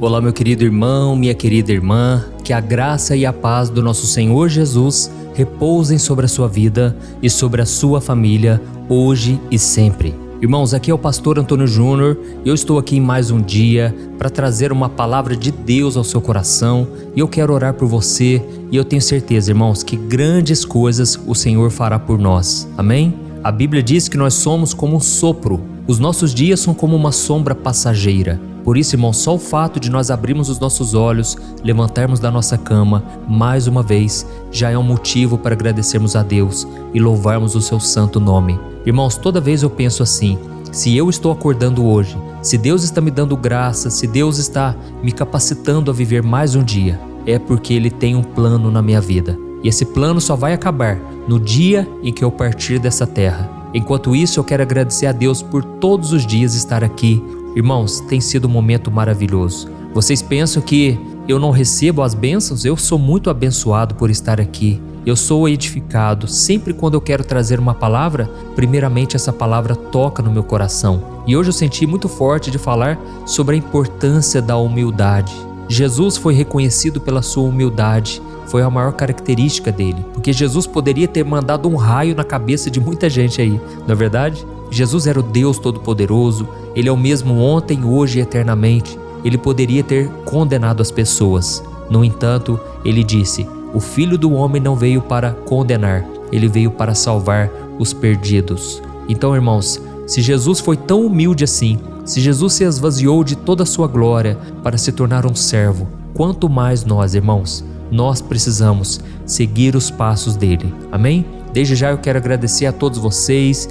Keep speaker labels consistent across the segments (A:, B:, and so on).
A: Olá, meu querido irmão, minha querida irmã, que a graça e a paz do nosso Senhor Jesus repousem sobre a sua vida e sobre a sua família, hoje e sempre. Irmãos, aqui é o pastor Antônio Júnior e eu estou aqui em mais um dia para trazer uma palavra de Deus ao seu coração e eu quero orar por você e eu tenho certeza, irmãos, que grandes coisas o Senhor fará por nós. Amém? A Bíblia diz que nós somos como um sopro, os nossos dias são como uma sombra passageira. Por isso, irmão, só o fato de nós abrirmos os nossos olhos, levantarmos da nossa cama, mais uma vez, já é um motivo para agradecermos a Deus e louvarmos o seu santo nome. Irmãos, toda vez eu penso assim, se eu estou acordando hoje, se Deus está me dando graça, se Deus está me capacitando a viver mais um dia, é porque Ele tem um plano na minha vida. E esse plano só vai acabar no dia em que eu partir dessa terra. Enquanto isso, eu quero agradecer a Deus por todos os dias estar aqui. Irmãos, tem sido um momento maravilhoso. Vocês pensam que eu não recebo as bênçãos? Eu sou muito abençoado por estar aqui. Eu sou edificado. Sempre quando eu quero trazer uma palavra, primeiramente essa palavra toca no meu coração. E hoje eu senti muito forte de falar sobre a importância da humildade. Jesus foi reconhecido pela sua humildade. Foi a maior característica dele. Porque Jesus poderia ter mandado um raio na cabeça de muita gente aí, não é verdade? Jesus era o Deus Todo-Poderoso, Ele é o mesmo ontem, hoje e eternamente. Ele poderia ter condenado as pessoas. No entanto, Ele disse, o Filho do Homem não veio para condenar, Ele veio para salvar os perdidos. Então, irmãos, se Jesus foi tão humilde assim, se Jesus se esvaziou de toda a sua glória para se tornar um servo, quanto mais nós, irmãos, nós precisamos seguir os passos dele. Amém? Desde já eu quero agradecer a todos vocês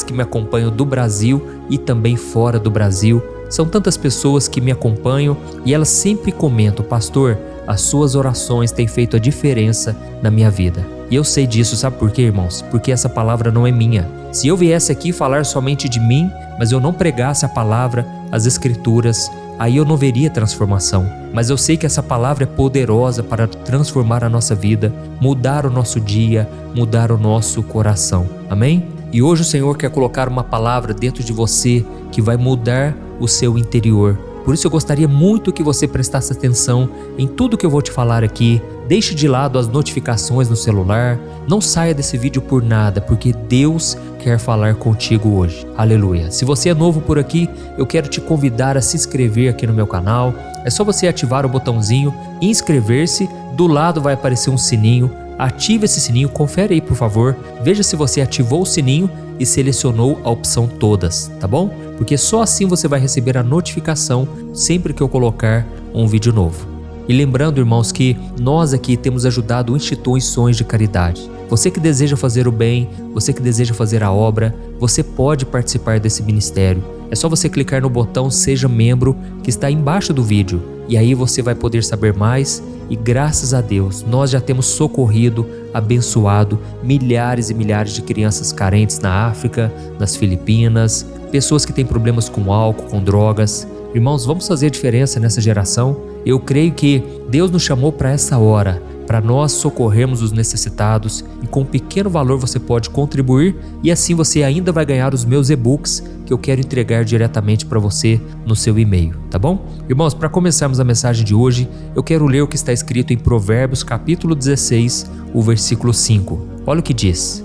A: que me acompanham do Brasil e também fora do Brasil. São tantas pessoas que me acompanham e elas sempre comentam, pastor, as suas orações têm feito a diferença na minha vida. E eu sei disso, sabe por quê, irmãos? Porque essa palavra não é minha. Se eu viesse aqui falar somente de mim, mas eu não pregasse a palavra, as escrituras, aí eu não veria transformação. Mas eu sei que essa palavra é poderosa para transformar a nossa vida, mudar o nosso dia, mudar o nosso coração. Amém? E hoje o Senhor quer colocar uma palavra dentro de você que vai mudar o seu interior. Por isso eu gostaria muito que você prestasse atenção em tudo que eu vou te falar aqui. Deixe de lado as notificações no celular. Não saia desse vídeo por nada, porque Deus quer falar contigo hoje. Aleluia. Se você é novo por aqui, eu quero te convidar a se inscrever aqui no meu canal. É só você ativar o botãozinho inscrever-se. Do lado vai aparecer um sininho. Ative esse sininho, confere aí por favor, veja se você ativou o sininho e selecionou a opção todas, tá bom? Porque só assim você vai receber a notificação sempre que eu colocar um vídeo novo. E lembrando, irmãos, que nós aqui temos ajudado instituições de caridade. Você que deseja fazer o bem, você que deseja fazer a obra, você pode participar desse ministério. É só você clicar no botão Seja Membro que está embaixo do vídeo e aí você vai poder saber mais. E graças a Deus, nós já temos socorrido, abençoado milhares e milhares de crianças carentes na África, nas Filipinas, pessoas que têm problemas com álcool, com drogas. Irmãos, vamos fazer a diferença nessa geração? Eu creio que Deus nos chamou para essa hora, para nós socorrermos os necessitados e com um pequeno valor você pode contribuir e assim você ainda vai ganhar os meus e-books que eu quero entregar diretamente para você no seu e-mail, tá bom? Irmãos, para começarmos a mensagem de hoje, eu quero ler o que está escrito em Provérbios capítulo 16, o versículo 5. Olha o que diz.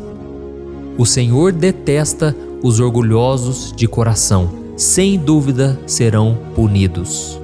A: O Senhor detesta os orgulhosos de coração, sem dúvida serão punidos.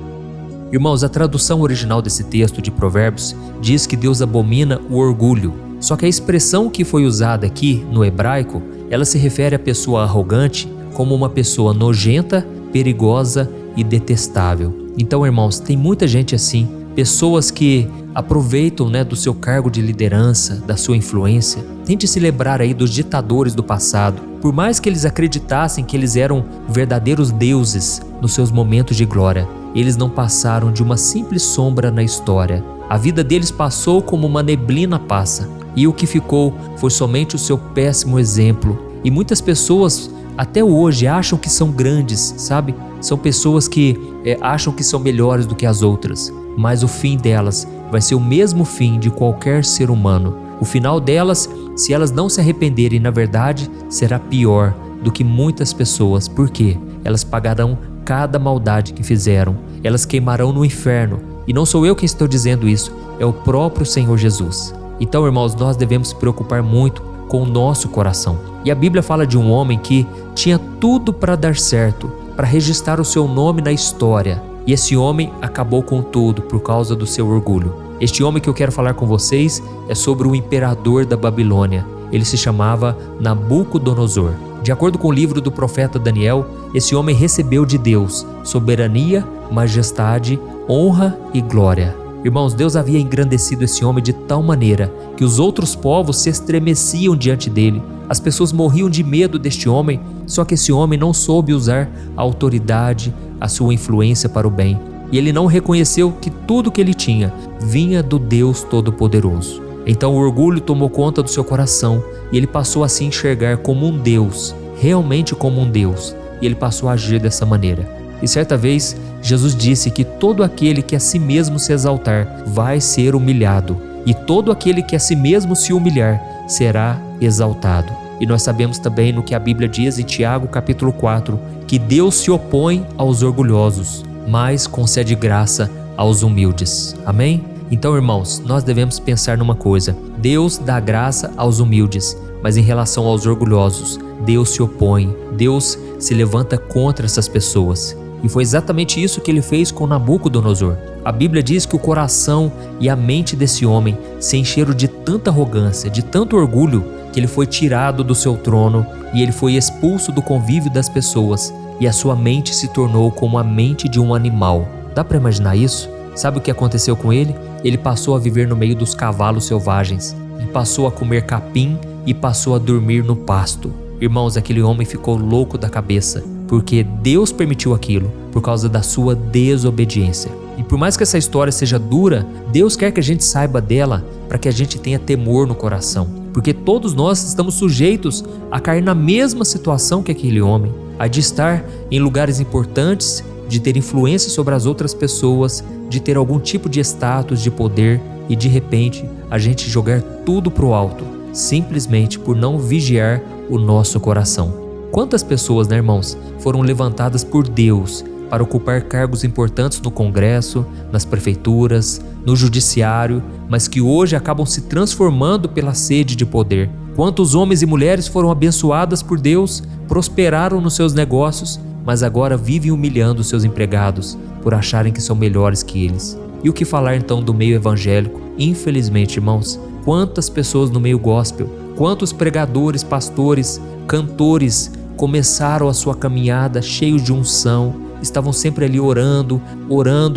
A: Irmãos, a tradução original desse texto de Provérbios diz que Deus abomina o orgulho. Só que a expressão que foi usada aqui no hebraico, ela se refere à pessoa arrogante como uma pessoa nojenta, perigosa e detestável. Então, irmãos, tem muita gente assim, pessoas que aproveitam, do seu cargo de liderança, da sua influência. Tente se lembrar aí dos ditadores do passado. Por mais que eles acreditassem que eles eram verdadeiros deuses nos seus momentos de glória, eles não passaram de uma simples sombra na história. A vida deles passou como uma neblina passa, e o que ficou foi somente o seu péssimo exemplo. E muitas pessoas até hoje acham que são grandes, sabe? São pessoas que acham que são melhores do que as outras, mas o fim delas vai ser o mesmo fim de qualquer ser humano. O final delas, se elas não se arrependerem, na verdade, será pior do que muitas pessoas. Por quê? Elas pagarão cada maldade que fizeram. Elas queimarão no inferno. E não sou eu quem estou dizendo isso, é o próprio Senhor Jesus. Então, irmãos, nós devemos se preocupar muito com o nosso coração. E a Bíblia fala de um homem que tinha tudo para dar certo, para registrar o seu nome na história. E esse homem acabou com tudo por causa do seu orgulho. Este homem que eu quero falar com vocês é sobre o imperador da Babilônia. Ele se chamava Nabucodonosor. De acordo com o livro do profeta Daniel, esse homem recebeu de Deus soberania, majestade, honra e glória. Irmãos, Deus havia engrandecido esse homem de tal maneira que os outros povos se estremeciam diante dele. As pessoas morriam de medo deste homem, só que esse homem não soube usar a autoridade, a sua influência para o bem. E ele não reconheceu que tudo que ele tinha vinha do Deus Todo-Poderoso. Então o orgulho tomou conta do seu coração e ele passou a se enxergar como um Deus, realmente como um Deus. E ele passou a agir dessa maneira. E certa vez, Jesus disse que todo aquele que a si mesmo se exaltar vai ser humilhado, e todo aquele que a si mesmo se humilhar será exaltado. E nós sabemos também no que a Bíblia diz em Tiago capítulo 4, que Deus se opõe aos orgulhosos, mas concede graça aos humildes. Amém? Então, irmãos, nós devemos pensar numa coisa: Deus dá graça aos humildes, mas em relação aos orgulhosos, Deus se opõe, Deus se levanta contra essas pessoas. E foi exatamente isso que ele fez com Nabucodonosor. A Bíblia diz que o coração e a mente desse homem se encheram de tanta arrogância, de tanto orgulho, que ele foi tirado do seu trono e ele foi expulso do convívio das pessoas, e a sua mente se tornou como a mente de um animal. Dá para imaginar isso? Sabe o que aconteceu com ele? Ele passou a viver no meio dos cavalos selvagens, e passou a comer capim e passou a dormir no pasto. Irmãos, aquele homem ficou louco da cabeça, porque Deus permitiu aquilo por causa da sua desobediência. E por mais que essa história seja dura, Deus quer que a gente saiba dela para que a gente tenha temor no coração, porque todos nós estamos sujeitos a cair na mesma situação que aquele homem, a de estar em lugares importantes, de ter influência sobre as outras pessoas, de ter algum tipo de status, de poder, e de repente a gente jogar tudo pro alto, simplesmente por não vigiar o nosso coração. Quantas pessoas, né, irmãos, foram levantadas por Deus para ocupar cargos importantes no Congresso, nas prefeituras, no judiciário, mas que hoje acabam se transformando pela sede de poder? Quantos homens e mulheres foram abençoadas por Deus, prosperaram nos seus negócios, mas agora vivem humilhando seus empregados por acharem que são melhores que eles? E o que falar então do meio evangélico? Infelizmente, irmãos, quantas pessoas no meio gospel, quantos pregadores, pastores, cantores começaram a sua caminhada cheios de unção, estavam sempre ali orando,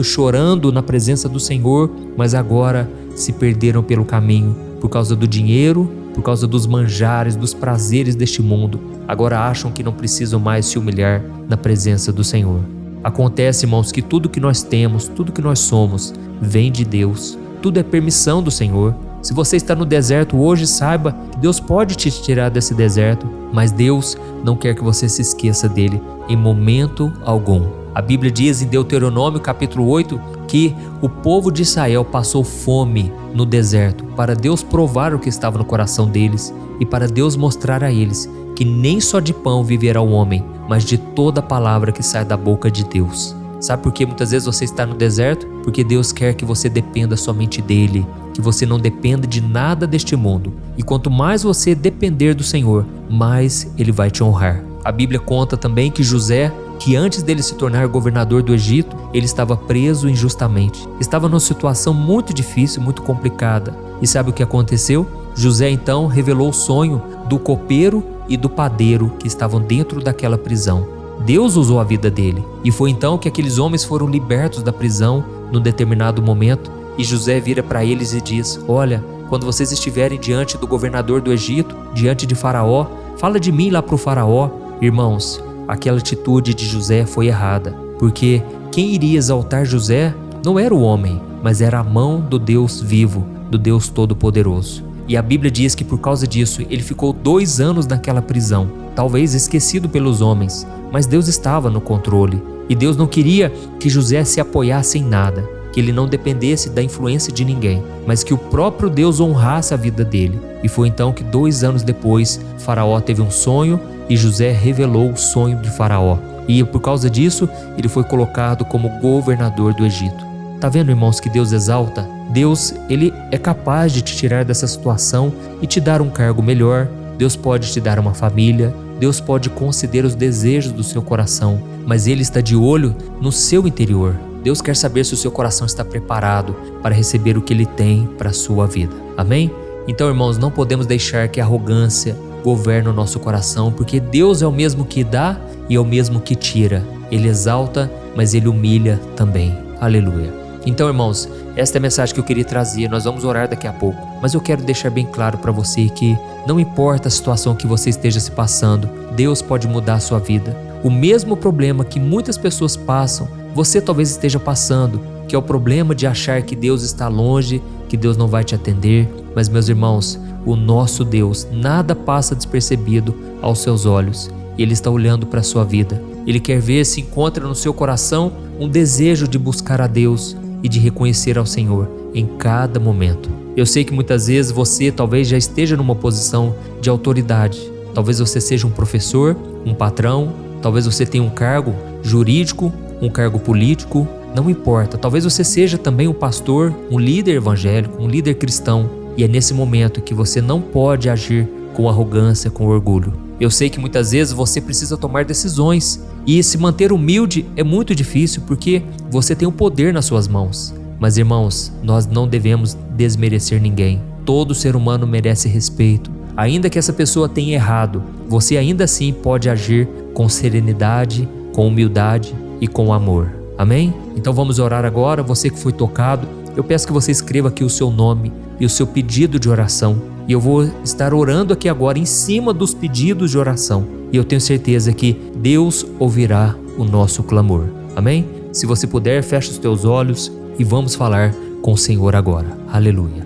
A: chorando na presença do Senhor, mas agora se perderam pelo caminho por causa do dinheiro, por causa dos manjares, dos prazeres deste mundo. Agora acham que não precisam mais se humilhar na presença do Senhor. Acontece, irmãos, que tudo que nós temos, tudo que nós somos, vem de Deus. Tudo é permissão do Senhor. Se você está no deserto hoje, saiba que Deus pode te tirar desse deserto, mas Deus não quer que você se esqueça dele em momento algum. A Bíblia diz em Deuteronômio capítulo 8 que o povo de Israel passou fome no deserto para Deus provar o que estava no coração deles e para Deus mostrar a eles que nem só de pão viverá o homem, mas de toda palavra que sai da boca de Deus. Sabe por que muitas vezes você está no deserto? Porque Deus quer que você dependa somente dele, que você não dependa de nada deste mundo. E quanto mais você depender do Senhor, mais ele vai te honrar. A Bíblia conta também que José, que antes dele se tornar governador do Egito, ele estava preso injustamente. Estava numa situação muito difícil, muito complicada. E sabe o que aconteceu? José então revelou o sonho do copeiro e do padeiro que estavam dentro daquela prisão. Deus usou a vida dele, e foi então que aqueles homens foram libertos da prisão num determinado momento, e José vira para eles e diz: olha, quando vocês estiverem diante do governador do Egito, diante de Faraó, fala de mim lá para o Faraó. Irmãos, aquela atitude de José foi errada, porque quem iria exaltar José não era o homem, mas era a mão do Deus vivo, do Deus Todo-Poderoso. E a Bíblia diz que por causa disso ele ficou 2 anos naquela prisão, talvez esquecido pelos homens, mas Deus estava no controle. E Deus não queria que José se apoiasse em nada, que ele não dependesse da influência de ninguém, mas que o próprio Deus honrasse a vida dele. E foi então que 2 anos depois, Faraó teve um sonho e José revelou o sonho de Faraó. E por causa disso, ele foi colocado como governador do Egito. Tá vendo, irmãos, que Deus exalta? Deus, ele é capaz de te tirar dessa situação e te dar um cargo melhor. Deus pode te dar uma família. Deus pode conceder os desejos do seu coração, mas Ele está de olho no seu interior. Deus quer saber se o seu coração está preparado para receber o que Ele tem para a sua vida. Amém? Então, irmãos, não podemos deixar que a arrogância governe o nosso coração, porque Deus é o mesmo que dá e é o mesmo que tira. Ele exalta, mas Ele humilha também. Aleluia. Então, irmãos, esta é a mensagem que eu queria trazer. Nós vamos orar daqui a pouco, mas eu quero deixar bem claro para você que não importa a situação que você esteja se passando, Deus pode mudar a sua vida. O mesmo problema que muitas pessoas passam, você talvez esteja passando, que é o problema de achar que Deus está longe, que Deus não vai te atender. Mas, meus irmãos, o nosso Deus, nada passa despercebido aos seus olhos. Ele está olhando para a sua vida. Ele quer ver se encontra no seu coração um desejo de buscar a Deus e de reconhecer ao Senhor em cada momento. Eu sei que muitas vezes você talvez já esteja numa posição de autoridade. Talvez você seja um professor, um patrão, talvez você tenha um cargo jurídico, um cargo político, não importa. Talvez você seja também um pastor, um líder evangélico, um líder cristão. E é nesse momento que você não pode agir com arrogância, com orgulho. Eu sei que muitas vezes você precisa tomar decisões e se manter humilde é muito difícil porque você tem o poder nas suas mãos. Mas, irmãos, nós não devemos desmerecer ninguém. Todo ser humano merece respeito. Ainda que essa pessoa tenha errado, você ainda assim pode agir com serenidade, com humildade e com amor. Amém? Então vamos orar agora. Você que foi tocado, eu peço que você escreva aqui o seu nome e o seu pedido de oração. E eu vou estar orando aqui agora em cima dos pedidos de oração. E eu tenho certeza que Deus ouvirá o nosso clamor. Amém? Se você puder, feche os teus olhos e vamos falar com o Senhor agora. Aleluia.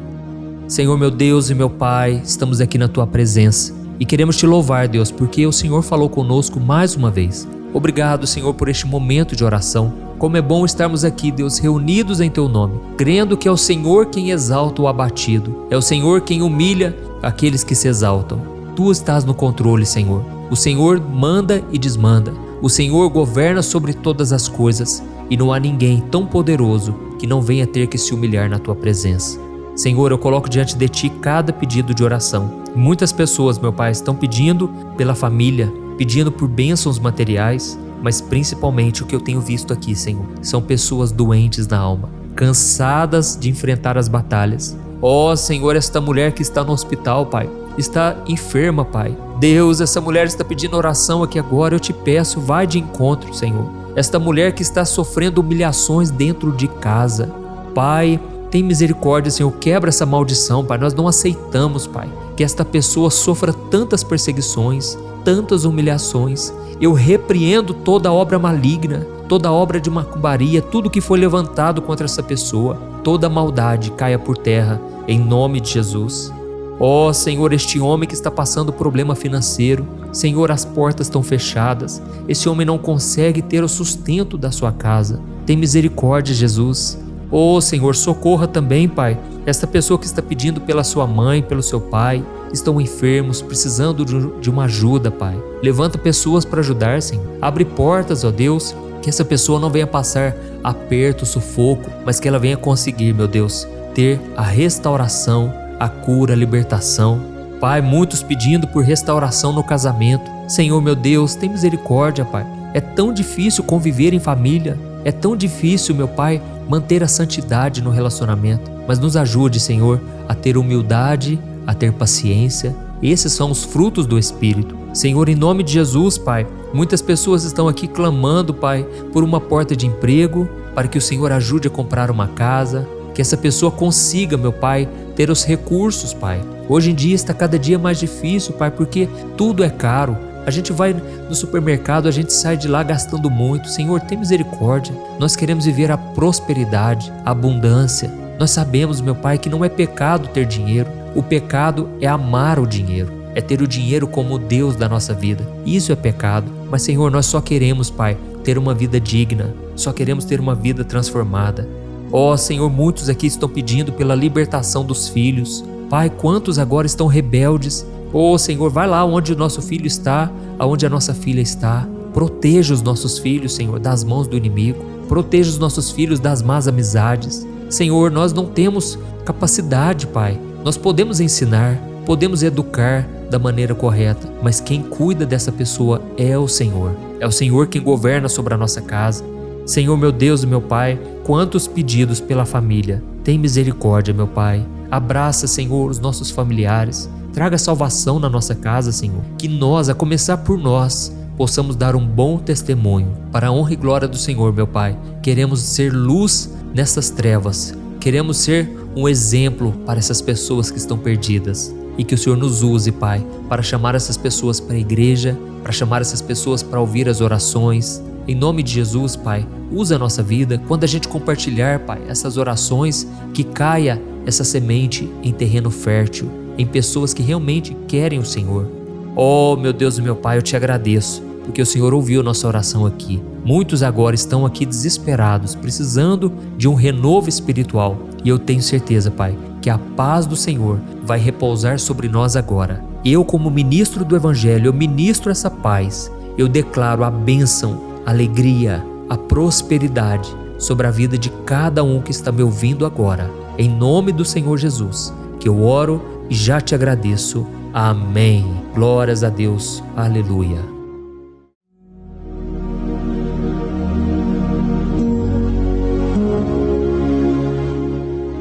A: Senhor, meu Deus e meu Pai, estamos aqui na Tua presença e queremos Te louvar, Deus, porque o Senhor falou conosco mais uma vez. Obrigado, Senhor, por este momento de oração. Como é bom estarmos aqui, Deus, reunidos em Teu nome, crendo que é o Senhor quem exalta o abatido, é o Senhor quem humilha aqueles que se exaltam. Tu estás no controle, Senhor. O Senhor manda e desmanda. O Senhor governa sobre todas as coisas e não há ninguém tão poderoso que não venha ter que se humilhar na Tua presença. Senhor, eu coloco diante de Ti cada pedido de oração. Muitas pessoas, meu Pai, estão pedindo pela família, pedindo por bênçãos materiais, mas principalmente o que eu tenho visto aqui, Senhor, são pessoas doentes na alma, cansadas de enfrentar as batalhas. Ó Senhor, esta mulher que está no hospital, Pai, está enferma, Pai. Deus, essa mulher está pedindo oração aqui agora, eu te peço, vai de encontro, Senhor. Esta mulher que está sofrendo humilhações dentro de casa, Pai, tem misericórdia, Senhor, quebra essa maldição, Pai. Nós não aceitamos, Pai, que esta pessoa sofra tantas perseguições, tantas humilhações. Eu repreendo toda obra maligna, toda obra de macumbaria, tudo que foi levantado contra essa pessoa, toda maldade caia por terra, em nome de Jesus. Ó Senhor, este homem que está passando problema financeiro, Senhor, as portas estão fechadas, esse homem não consegue ter o sustento da sua casa. Tem misericórdia, Jesus. Ó Senhor, socorra também, Pai, esta pessoa que está pedindo pela sua mãe, pelo seu pai, estão enfermos, precisando de uma ajuda, Pai. Levanta pessoas para ajudar, Senhor. Abre portas, ó Deus, que essa pessoa não venha passar aperto, sufoco, mas que ela venha conseguir, meu Deus, ter a restauração, a cura, a libertação. Pai, muitos pedindo por restauração no casamento. Senhor, meu Deus, tem misericórdia, Pai. É tão difícil conviver em família. É tão difícil, meu Pai, manter a santidade no relacionamento. Mas nos ajude, Senhor, a ter humildade, a ter paciência. Esses são os frutos do Espírito. Senhor, em nome de Jesus, Pai, muitas pessoas estão aqui clamando, Pai, por uma porta de emprego, para que o Senhor ajude a comprar uma casa, que essa pessoa consiga, meu Pai, ter os recursos, Pai. Hoje em dia está cada dia mais difícil, Pai, porque tudo é caro. A gente vai no supermercado, a gente sai de lá gastando muito. Senhor, tem misericórdia. Nós queremos viver a prosperidade, a abundância. Nós sabemos, meu Pai, que não é pecado ter dinheiro. O pecado é amar o dinheiro, é ter o dinheiro como o Deus da nossa vida. Isso é pecado. Mas, Senhor, nós só queremos, Pai, ter uma vida digna. Só queremos ter uma vida transformada. Ó Senhor, muitos aqui estão pedindo pela libertação dos filhos. Pai, quantos agora estão rebeldes? Ó Senhor, vai lá onde o nosso filho está, aonde a nossa filha está. proteja os nossos filhos, Senhor, das mãos do inimigo. Proteja os nossos filhos das más amizades. Senhor, nós não temos capacidade, Pai. Nós podemos ensinar, podemos educar da maneira correta, mas quem cuida dessa pessoa é o Senhor. É o Senhor quem governa sobre a nossa casa. Senhor, meu Deus e meu Pai, quantos pedidos pela família. Tem misericórdia, meu Pai. Abraça, Senhor, os nossos familiares. Traga salvação na nossa casa, Senhor. Que nós, a começar por nós, possamos dar um bom testemunho para a honra e glória do Senhor, meu Pai. Queremos ser luz nessas trevas. Queremos ser um exemplo para essas pessoas que estão perdidas. E que o Senhor nos use, Pai, para chamar essas pessoas para a igreja, para chamar essas pessoas para ouvir as orações. Em nome de Jesus, Pai, usa a nossa vida. Quando a gente compartilhar, Pai, essas orações, que caia essa semente em terreno fértil, em pessoas que realmente querem o Senhor. Oh, meu Deus e meu Pai, eu te agradeço, porque o Senhor ouviu nossa oração aqui. Muitos agora estão aqui desesperados, precisando de um renovo espiritual. E eu tenho certeza, Pai, que a paz do Senhor vai repousar sobre nós agora. Eu, como ministro do Evangelho, eu ministro essa paz. Eu declaro a bênção, a alegria, a prosperidade sobre a vida de cada um que está me ouvindo agora. Em nome do Senhor Jesus, que eu oro e já te agradeço. Amém. Glórias a Deus. Aleluia.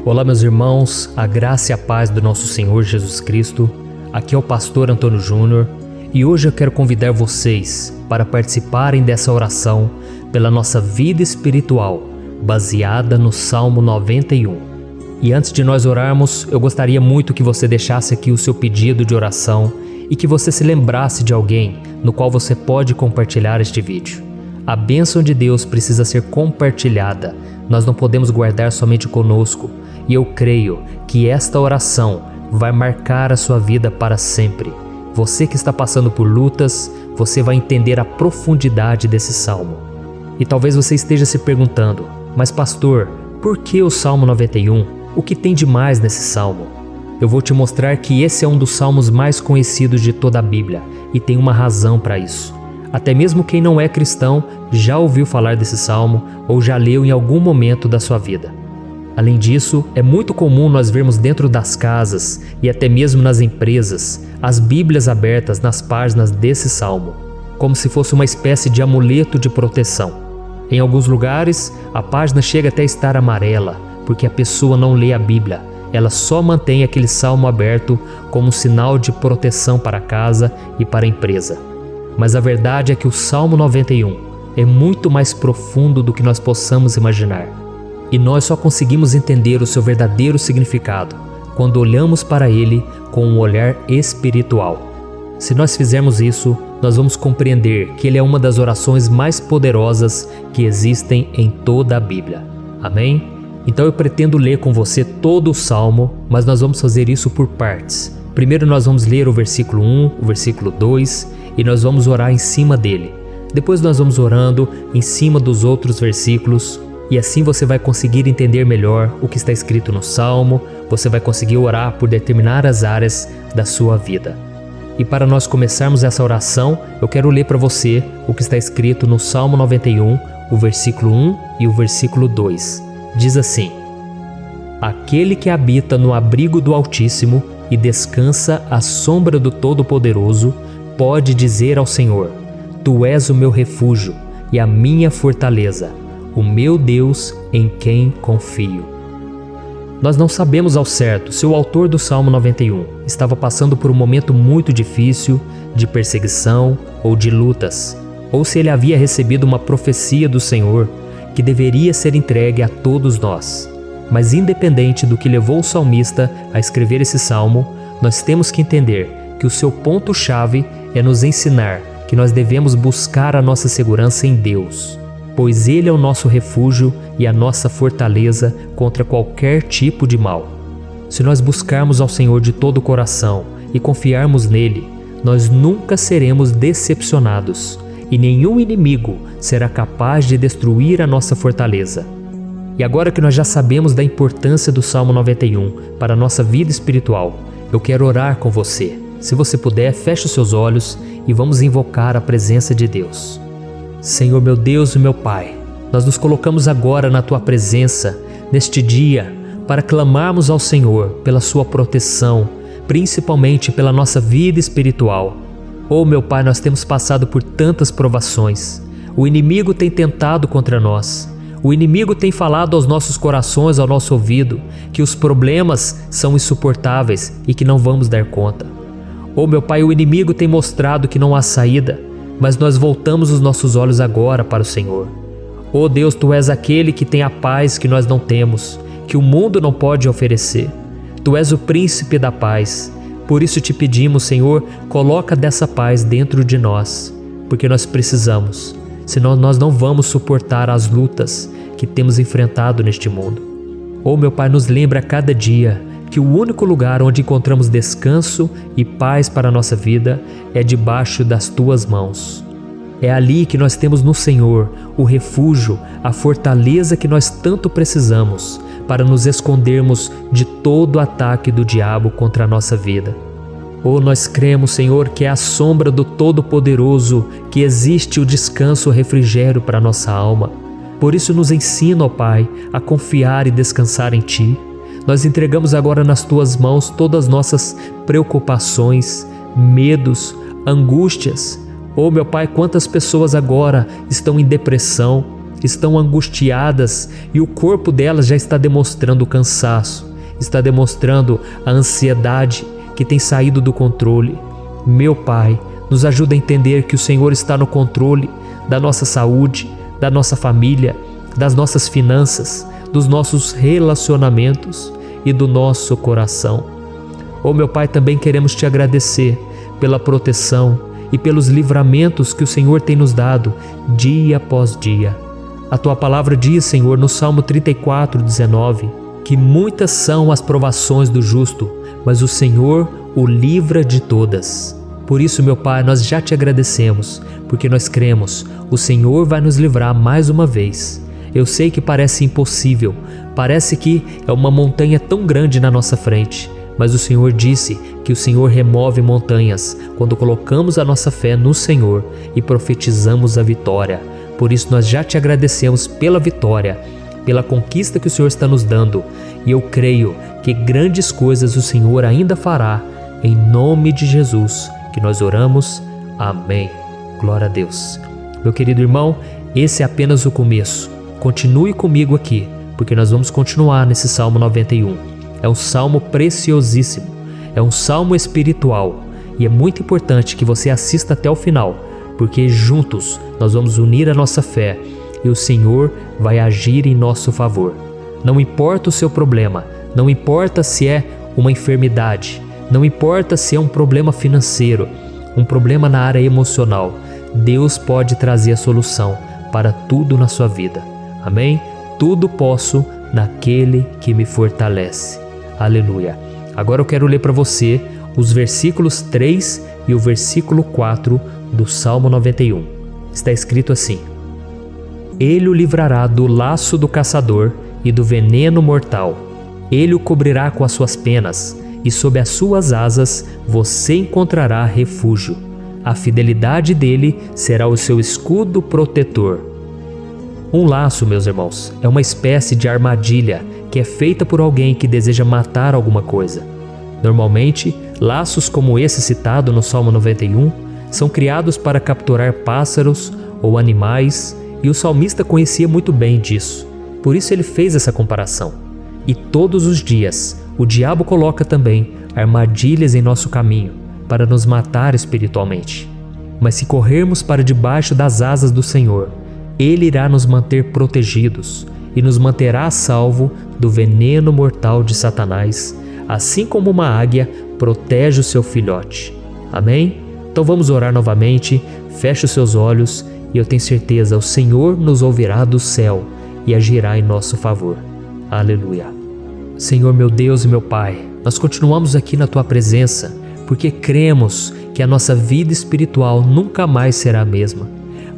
A: Olá, meus irmãos, a graça e a paz do nosso Senhor Jesus Cristo. Aqui é o pastor Antônio Júnior e hoje eu quero convidar vocês para participarem dessa oração pela nossa vida espiritual, baseada no Salmo 91. E antes de nós orarmos, eu gostaria muito que você deixasse aqui o seu pedido de oração e que você se lembrasse de alguém no qual você pode compartilhar este vídeo. A bênção de Deus precisa ser compartilhada, nós não podemos guardar somente conosco. E eu creio que esta oração vai marcar a sua vida para sempre. Você que está passando por lutas, você vai entender a profundidade desse salmo. E talvez você esteja se perguntando, mas pastor, por que o Salmo 91? O que tem de mais nesse salmo? Eu vou te mostrar que esse é um dos salmos mais conhecidos de toda a Bíblia e tem uma razão para isso. Até mesmo quem não é cristão já ouviu falar desse salmo ou já leu em algum momento da sua vida. Além disso, é muito comum nós vermos dentro das casas e até mesmo nas empresas as Bíblias abertas nas páginas desse salmo, como se fosse uma espécie de amuleto de proteção. Em alguns lugares, a página chega até a estar amarela, porque a pessoa não lê a Bíblia, ela só mantém aquele salmo aberto como um sinal de proteção para a casa e para a empresa. Mas a verdade é que o Salmo 91 é muito mais profundo do que nós possamos imaginar. E nós só conseguimos entender o seu verdadeiro significado quando olhamos para ele com um olhar espiritual. Se nós fizermos isso, nós vamos compreender que ele é uma das orações mais poderosas que existem em toda a Bíblia. Amém? Então eu pretendo ler com você todo o Salmo, mas nós vamos fazer isso por partes. Primeiro nós vamos ler o versículo 1, o versículo 2 e nós vamos orar em cima dele. Depois nós vamos orando em cima dos outros versículos e assim você vai conseguir entender melhor o que está escrito no Salmo, você vai conseguir orar por determinadas áreas da sua vida. E para nós começarmos essa oração, eu quero ler para você o que está escrito no Salmo 91, o versículo 1 e o versículo 2. Diz assim: Aquele que habita no abrigo do Altíssimo e descansa à sombra do Todo-Poderoso, pode dizer ao Senhor: Tu és o meu refúgio e a minha fortaleza, o meu Deus em quem confio. Nós não sabemos ao certo se o autor do Salmo 91 estava passando por um momento muito difícil, de perseguição ou de lutas, ou se ele havia recebido uma profecia do Senhor que deveria ser entregue a todos nós. Mas independente do que levou o salmista a escrever esse salmo, nós temos que entender que o seu ponto-chave é nos ensinar que nós devemos buscar a nossa segurança em Deus, pois Ele é o nosso refúgio e a nossa fortaleza contra qualquer tipo de mal. Se nós buscarmos ao Senhor de todo o coração e confiarmos nele, nós nunca seremos decepcionados e nenhum inimigo será capaz de destruir a nossa fortaleza. E agora que nós já sabemos da importância do Salmo 91 para a nossa vida espiritual, eu quero orar com você. Se você puder, feche os seus olhos e vamos invocar a presença de Deus. Senhor meu Deus e meu Pai, nós nos colocamos agora na Tua presença, neste dia, para clamarmos ao Senhor pela Sua proteção, principalmente pela nossa vida espiritual. Oh meu Pai, nós temos passado por tantas provações. O inimigo tem tentado contra nós. O inimigo tem falado aos nossos corações, ao nosso ouvido, que os problemas são insuportáveis e que não vamos dar conta. Oh meu Pai, o inimigo tem mostrado que não há saída, mas nós voltamos os nossos olhos agora para o Senhor. Oh Deus, Tu és aquele que tem a paz que nós não temos, que o mundo não pode oferecer. Tu és o príncipe da paz. Por isso te pedimos, Senhor, coloca dessa paz dentro de nós, porque nós precisamos, senão nós não vamos suportar as lutas que temos enfrentado neste mundo. Oh meu Pai, nos lembra a cada dia que o único lugar onde encontramos descanso e paz para a nossa vida é debaixo das Tuas mãos. É ali que nós temos no Senhor o refúgio, a fortaleza que nós tanto precisamos para nos escondermos de todo ataque do diabo contra a nossa vida. Oh, nós cremos, Senhor, que é à sombra do Todo-Poderoso que existe o descanso, o refrigério para a nossa alma. Por isso nos ensina, ó Pai, a confiar e descansar em Ti. Nós entregamos agora nas Tuas mãos todas as nossas preocupações, medos, angústias. Oh meu Pai, quantas pessoas agora estão em depressão, estão angustiadas e o corpo delas já está demonstrando o cansaço, está demonstrando a ansiedade que tem saído do controle. Meu Pai, nos ajuda a entender que o Senhor está no controle da nossa saúde, da nossa família, das nossas finanças, dos nossos relacionamentos e do nosso coração. Oh meu Pai, também queremos Te agradecer pela proteção e pelos livramentos que o Senhor tem nos dado dia após dia. A Tua palavra diz, Senhor, no Salmo 34:19, que muitas são as provações do justo, mas o Senhor o livra de todas. Por isso, meu Pai, nós já Te agradecemos, porque nós cremos, o Senhor vai nos livrar mais uma vez. Eu sei que parece impossível, parece que é uma montanha tão grande na nossa frente, mas o Senhor disse que o Senhor remove montanhas quando colocamos a nossa fé no Senhor e profetizamos a vitória. Por isso nós já Te agradecemos pela vitória, pela conquista que o Senhor está nos dando, e eu creio que grandes coisas o Senhor ainda fará, em nome de Jesus, que nós oramos. Amém. Glória a Deus. Meu querido irmão, esse é apenas o começo. Continue comigo aqui, porque nós vamos continuar nesse Salmo 91. É um salmo preciosíssimo, é um salmo espiritual, e é muito importante que você assista até o final, porque juntos nós vamos unir a nossa fé e o Senhor vai agir em nosso favor. Não importa o seu problema, não importa se é uma enfermidade, não importa se é um problema financeiro, um problema na área emocional, Deus pode trazer a solução para tudo na sua vida. Amém? Tudo posso naquele que me fortalece. Aleluia. Agora eu quero ler para você os versículos 3 e o versículo 4 do Salmo 91. Está escrito assim: Ele o livrará do laço do caçador e do veneno mortal. Ele o cobrirá com as suas penas, e sob as suas asas você encontrará refúgio. A fidelidade dele será o seu escudo protetor. Um laço, meus irmãos, é uma espécie de armadilha que é feita por alguém que deseja matar alguma coisa. Normalmente, laços como esse citado no Salmo 91 são criados para capturar pássaros ou animais, e o salmista conhecia muito bem disso. Por isso ele fez essa comparação. E todos os dias, o diabo coloca também armadilhas em nosso caminho para nos matar espiritualmente. Mas se corrermos para debaixo das asas do Senhor, Ele irá nos manter protegidos e nos manterá a salvo do veneno mortal de Satanás, assim como uma águia protege o seu filhote. Amém? Então vamos orar novamente, feche os seus olhos e eu tenho certeza, o Senhor nos ouvirá do céu e agirá em nosso favor. Aleluia. Senhor meu Deus e meu Pai, nós continuamos aqui na Tua presença, porque cremos que a nossa vida espiritual nunca mais será a mesma.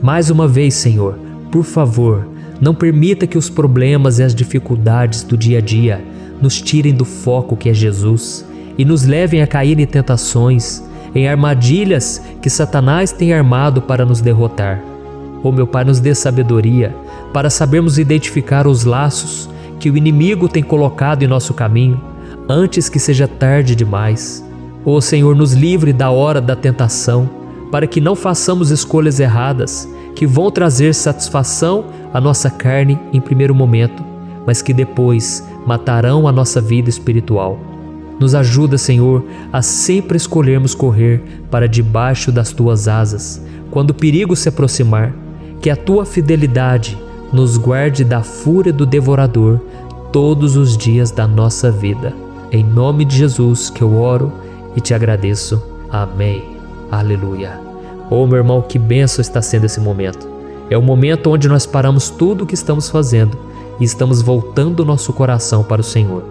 A: Mais uma vez, Senhor, por favor, não permita que os problemas e as dificuldades do dia a dia nos tirem do foco que é Jesus e nos levem a cair em tentações, em armadilhas que Satanás tem armado para nos derrotar. Ó meu Pai, nos dê sabedoria para sabermos identificar os laços que o inimigo tem colocado em nosso caminho antes que seja tarde demais. Ó Senhor, nos livre da hora da tentação, para que não façamos escolhas erradas que vão trazer satisfação à nossa carne em primeiro momento, mas que depois matarão a nossa vida espiritual. Nos ajuda, Senhor, a sempre escolhermos correr para debaixo das Tuas asas, quando o perigo se aproximar. Que a Tua fidelidade nos guarde da fúria do devorador todos os dias da nossa vida. Em nome de Jesus que eu oro e te agradeço. Amém. Aleluia. Oh, meu irmão, que bênção está sendo esse momento. É o momento onde nós paramos tudo o que estamos fazendo e estamos voltando o nosso coração para o Senhor.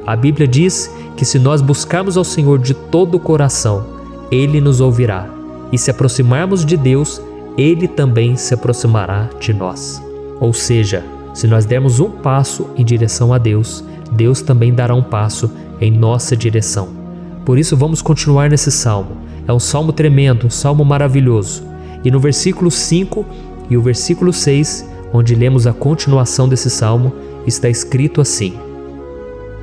A: A Bíblia diz que se nós buscarmos ao Senhor de todo o coração, Ele nos ouvirá. E se aproximarmos de Deus, Ele também se aproximará de nós. Ou seja, se nós dermos um passo em direção a Deus, Deus também dará um passo em nossa direção. Por isso vamos continuar nesse salmo. É um salmo tremendo, um salmo maravilhoso. E no versículo 5 e o versículo 6, onde lemos a continuação desse salmo, está escrito assim: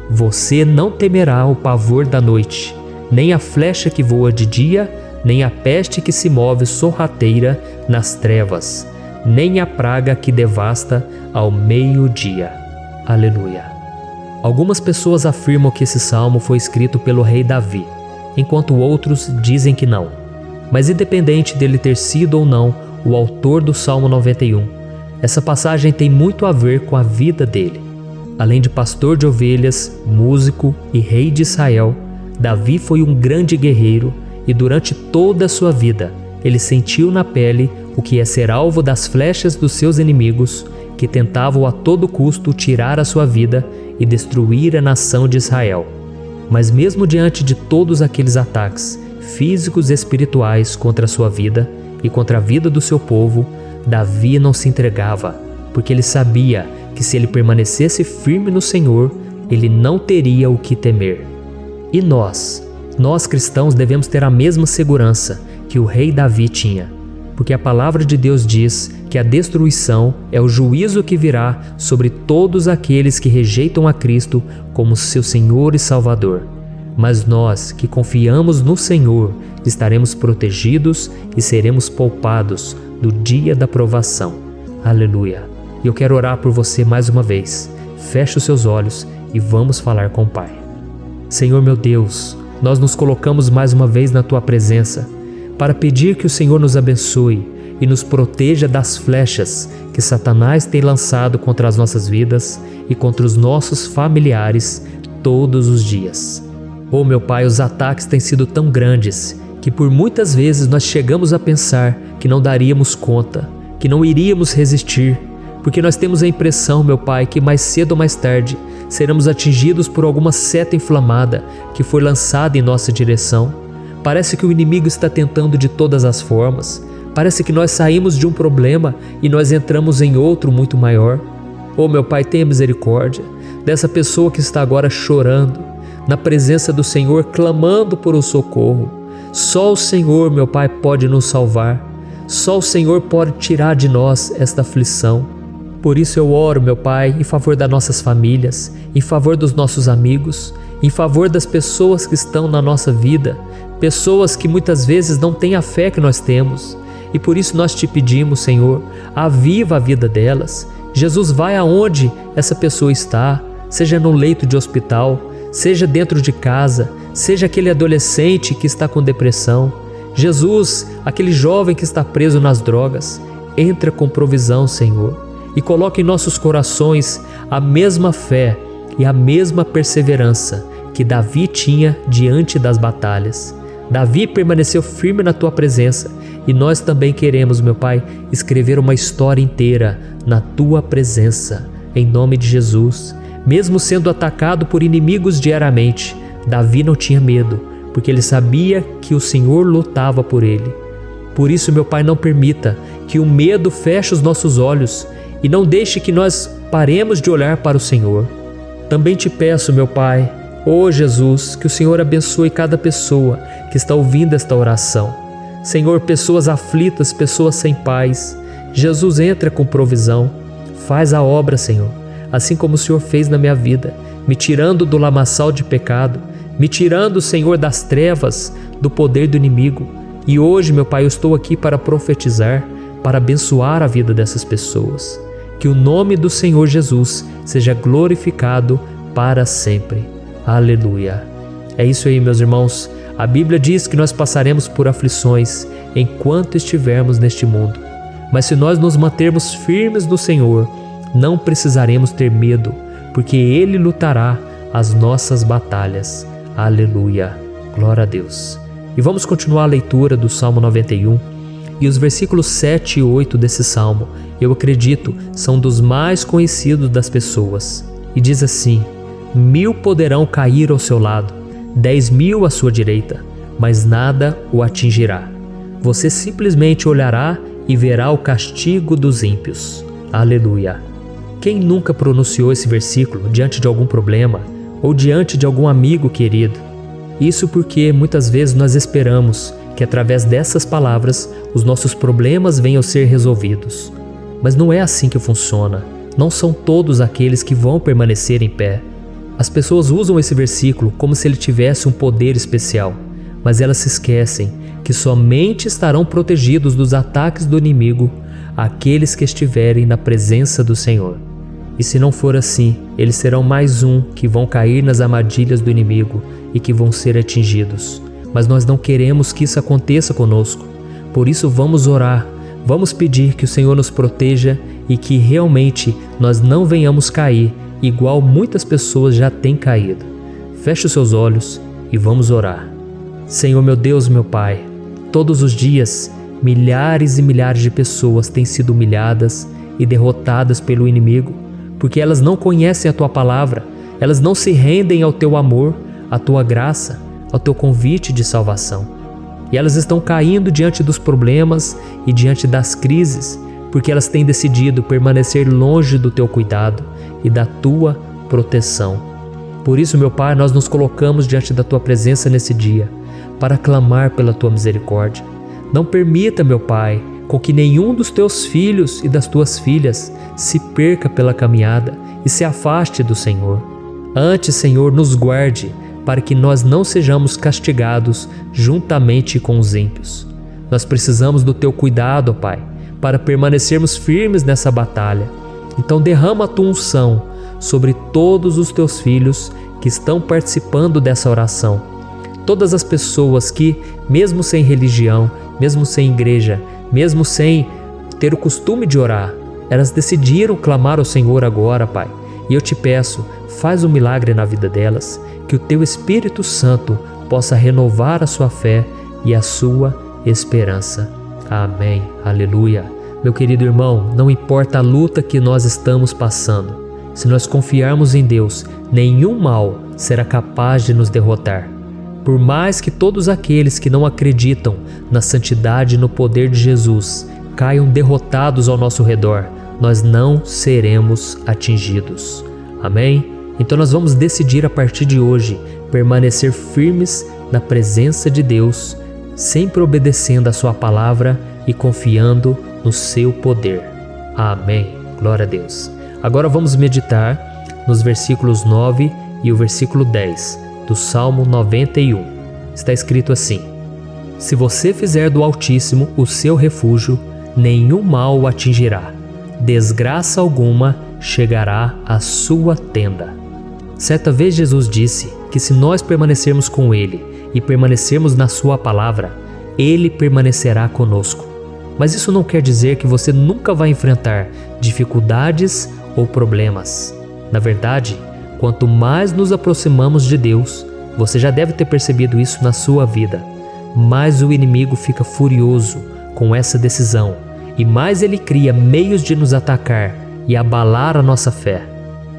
A: Você não temerá o pavor da noite, nem a flecha que voa de dia, nem a peste que se move sorrateira nas trevas, nem a praga que devasta ao meio-dia. Aleluia. Algumas pessoas afirmam que esse salmo foi escrito pelo rei Davi, enquanto outros dizem que não. Mas independente dele ter sido ou não o autor do Salmo 91, essa passagem tem muito a ver com a vida dele. Além de pastor de ovelhas, músico e rei de Israel, Davi foi um grande guerreiro e durante toda a sua vida ele sentiu na pele o que é ser alvo das flechas dos seus inimigos que tentavam a todo custo tirar a sua vida e destruir a nação de Israel. Mas mesmo diante de todos aqueles ataques físicos e espirituais contra a sua vida e contra a vida do seu povo, Davi não se entregava, porque ele sabia que se ele permanecesse firme no Senhor, ele não teria o que temer. E nós cristãos devemos ter a mesma segurança que o rei Davi tinha, porque a palavra de Deus diz que a destruição é o juízo que virá sobre todos aqueles que rejeitam a Cristo como seu Senhor e Salvador. Mas nós que confiamos no Senhor estaremos protegidos e seremos poupados do dia da provação. Aleluia. E eu quero orar por você mais uma vez. Feche os seus olhos e vamos falar com o Pai. Senhor meu Deus, nós nos colocamos mais uma vez na Tua presença para pedir que o Senhor nos abençoe e nos proteja das flechas que Satanás tem lançado contra as nossas vidas e contra os nossos familiares todos os dias. Oh meu Pai, os ataques têm sido tão grandes que por muitas vezes nós chegamos a pensar que não daríamos conta, que não iríamos resistir, porque nós temos a impressão, meu Pai, que mais cedo ou mais tarde seremos atingidos por alguma seta inflamada que foi lançada em nossa direção. Parece que o inimigo está tentando de todas as formas. Parece que nós saímos de um problema e nós entramos em outro muito maior. Oh meu Pai, tenha misericórdia dessa pessoa que está agora chorando, na presença do Senhor, clamando por um socorro. Só o Senhor, meu Pai, pode nos salvar. Só o Senhor pode tirar de nós esta aflição. Por isso eu oro, meu Pai, em favor das nossas famílias, em favor dos nossos amigos, em favor das pessoas que estão na nossa vida, pessoas que muitas vezes não têm a fé que nós temos. E por isso nós te pedimos, Senhor, aviva a vida delas. Jesus, vai aonde essa pessoa está, seja no leito de hospital, seja dentro de casa, seja aquele adolescente que está com depressão. Jesus, aquele jovem que está preso nas drogas, entra com provisão, Senhor, e coloca em nossos corações a mesma fé e a mesma perseverança que Davi tinha diante das batalhas. Davi permaneceu firme na Tua presença e nós também queremos, meu Pai, escrever uma história inteira na Tua presença, em nome de Jesus. Mesmo sendo atacado por inimigos diariamente, Davi não tinha medo, porque ele sabia que o Senhor lutava por ele. Por isso, meu Pai, não permita que o medo feche os nossos olhos e não deixe que nós paremos de olhar para o Senhor. Também te peço, meu Pai, ó Jesus, que o Senhor abençoe cada pessoa que está ouvindo esta oração. Senhor, pessoas aflitas, pessoas sem paz,
B: Jesus, entra com provisão, faz a obra, Senhor, assim como o Senhor fez na minha vida, me tirando do lamaçal de pecado, me tirando, Senhor, das trevas, do poder do inimigo. E hoje, meu Pai, eu estou aqui para profetizar, para abençoar a vida dessas pessoas. Que o nome do Senhor Jesus seja glorificado para sempre. Aleluia. É isso aí, meus irmãos. A Bíblia diz que nós passaremos por aflições enquanto estivermos neste mundo. Mas se nós nos mantermos firmes no Senhor, não precisaremos ter medo, porque Ele lutará as nossas batalhas. Aleluia. Glória a Deus. E vamos continuar a leitura do Salmo 91. E os versículos 7 e 8 desse salmo, eu acredito, são dos mais conhecidos das pessoas. E diz assim: 1000 poderão cair ao seu lado, 10.000 à sua direita, mas nada o atingirá. Você simplesmente olhará e verá o castigo dos ímpios. Aleluia. Quem nunca pronunciou esse versículo diante de algum problema ou diante de algum amigo querido? Isso porque muitas vezes nós esperamos que através dessas palavras os nossos problemas venham a ser resolvidos. Mas não é assim que funciona. Não são todos aqueles que vão permanecer em pé. As pessoas usam esse versículo como se ele tivesse um poder especial, mas elas se esquecem que somente estarão protegidos dos ataques do inimigo aqueles que estiverem na presença do Senhor. E se não for assim, eles serão mais um que vão cair nas armadilhas do inimigo e que vão ser atingidos. Mas nós não queremos que isso aconteça conosco. Por isso vamos orar, vamos pedir que o Senhor nos proteja e que realmente nós não venhamos cair igual muitas pessoas já têm caído. Feche os seus olhos e vamos orar. Senhor, meu Deus, meu Pai, todos os dias milhares e milhares de pessoas têm sido humilhadas e derrotadas pelo inimigo, porque elas não conhecem a Tua palavra, elas não se rendem ao Teu amor, à Tua graça, ao Teu convite de salvação. E elas estão caindo diante dos problemas e diante das crises, porque elas têm decidido permanecer longe do Teu cuidado e da Tua proteção. Por isso, meu Pai, nós nos colocamos diante da Tua presença nesse dia, para clamar pela Tua misericórdia. Não permita, meu Pai, com que nenhum dos Teus filhos e das Tuas filhas se perca pela caminhada e se afaste do Senhor. Antes, Senhor, nos guarde, para que nós não sejamos castigados juntamente com os ímpios. Nós precisamos do Teu cuidado, ó Pai, para permanecermos firmes nessa batalha. Então derrama a Tua unção sobre todos os Teus filhos que estão participando dessa oração. Todas as pessoas que, mesmo sem religião, mesmo sem igreja, mesmo sem ter o costume de orar, elas decidiram clamar ao Senhor agora, Pai. E eu te peço, faz um milagre na vida delas, que o Teu Espírito Santo possa renovar a sua fé e a sua esperança. Amém. Aleluia. Meu querido irmão, não importa a luta que nós estamos passando, se nós confiarmos em Deus, nenhum mal será capaz de nos derrotar. Por mais que todos aqueles que não acreditam na santidade e no poder de Jesus caiam derrotados ao nosso redor, nós não seremos atingidos. Amém? Então nós vamos decidir a partir de hoje permanecer firmes na presença de Deus, sempre obedecendo a Sua palavra e confiando no Seu poder. Amém. Glória a Deus. Agora vamos meditar nos versículos 9 e o versículo 10 do Salmo 91. Está escrito assim: Se você fizer do Altíssimo o seu refúgio, nenhum mal o atingirá, desgraça alguma chegará à sua tenda. Certa vez Jesus disse que se nós permanecermos com Ele e permanecermos na Sua palavra, Ele permanecerá conosco. Mas isso não quer dizer que você nunca vai enfrentar dificuldades ou problemas. Na verdade, quanto mais nos aproximamos de Deus, você já deve ter percebido isso na sua vida, mais o inimigo fica furioso com essa decisão e mais ele cria meios de nos atacar e abalar a nossa fé.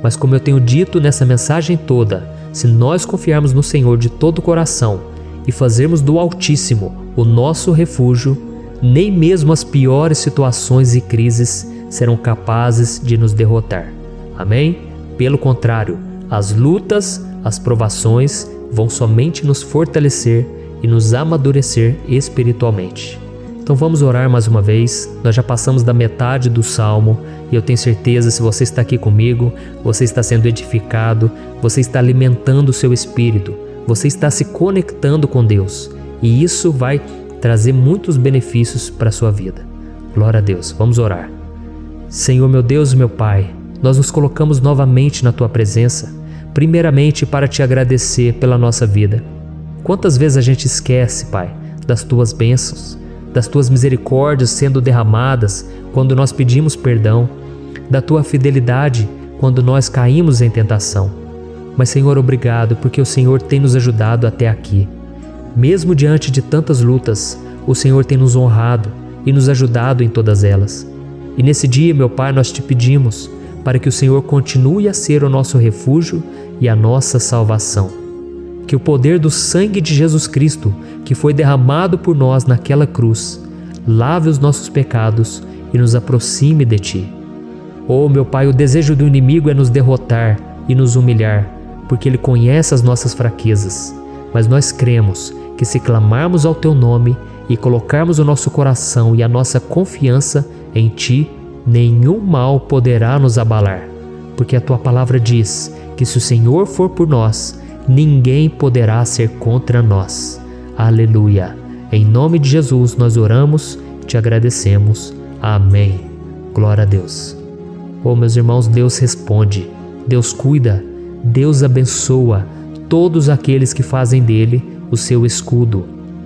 B: Mas como eu tenho dito nessa mensagem toda, se nós confiarmos no Senhor de todo o coração e fazermos do Altíssimo o nosso refúgio, nem mesmo as piores situações e crises serão capazes de nos derrotar. Amém? Pelo contrário, as lutas, as provações vão somente nos fortalecer e nos amadurecer espiritualmente. Então Então vamos orar mais uma vez. Nós já passamos da metade do Salmo e eu tenho certeza, se você está aqui comigo, você está sendo edificado, você está alimentando o seu espírito, você está se conectando com Deus e isso vai trazer muitos benefícios para a sua vida. Glória a Deus. Vamos orar. Senhor meu Deus e meu Pai, nós nos colocamos novamente na Tua presença, primeiramente para Te agradecer pela nossa vida. Quantas vezes a gente esquece, Pai, das Tuas bênçãos, das Tuas misericórdias sendo derramadas quando nós pedimos perdão, da Tua fidelidade quando nós caímos em tentação. Mas Senhor, obrigado porque o Senhor tem nos ajudado até aqui. Mesmo diante de tantas lutas, o Senhor tem nos honrado e nos ajudado em todas elas. E nesse dia, meu Pai, nós Te pedimos para que o Senhor continue a ser o nosso refúgio e a nossa salvação. Que o poder do sangue de Jesus Cristo, que foi derramado por nós naquela cruz, lave os nossos pecados e nos aproxime de Ti. Oh, meu Pai, o desejo do inimigo é nos derrotar e nos humilhar, porque ele conhece as nossas fraquezas. Mas nós cremos que se clamarmos ao Teu nome e colocarmos o nosso coração e a nossa confiança em Ti, nenhum mal poderá nos abalar, porque a Tua palavra diz que se o Senhor for por nós, ninguém poderá ser contra nós. Aleluia! Em nome de Jesus nós oramos, Te agradecemos. Amém. Glória a Deus. Oh, meus irmãos, Deus responde, Deus cuida, Deus abençoa todos aqueles que fazem dele o seu escudo.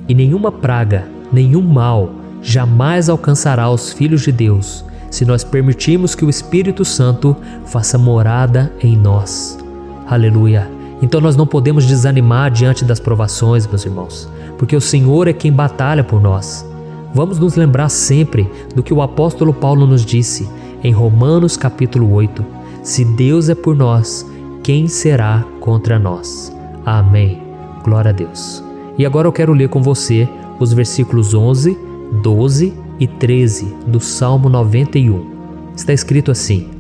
B: E nenhuma praga, nenhum mal jamais alcançará os filhos de Deus, se nós permitirmos que o Espírito Santo faça morada em nós. Aleluia! Então nós não podemos desanimar diante das provações, meus irmãos, porque o Senhor é quem batalha por nós. Vamos nos lembrar sempre do que o apóstolo Paulo nos disse em Romanos capítulo 8. Se Deus é por nós, quem será contra nós? Amém. Glória a Deus. E agora eu quero ler com você os versículos 11, 12 e 13 do Salmo 91. Está escrito assim: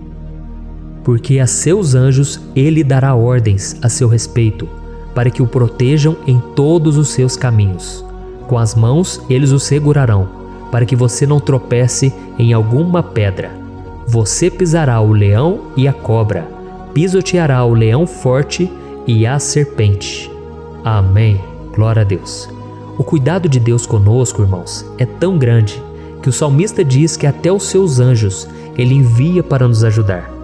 B: porque a seus anjos ele dará ordens a seu respeito, para que o protejam em todos os seus caminhos. Com as mãos eles o segurarão, para que você não tropece em alguma pedra. Você pisará o leão e a cobra, pisoteará o leão forte e a serpente. Amém. Glória a Deus. O cuidado de Deus conosco, irmãos, é tão grande que o salmista diz que até os seus anjos ele envia para nos ajudar.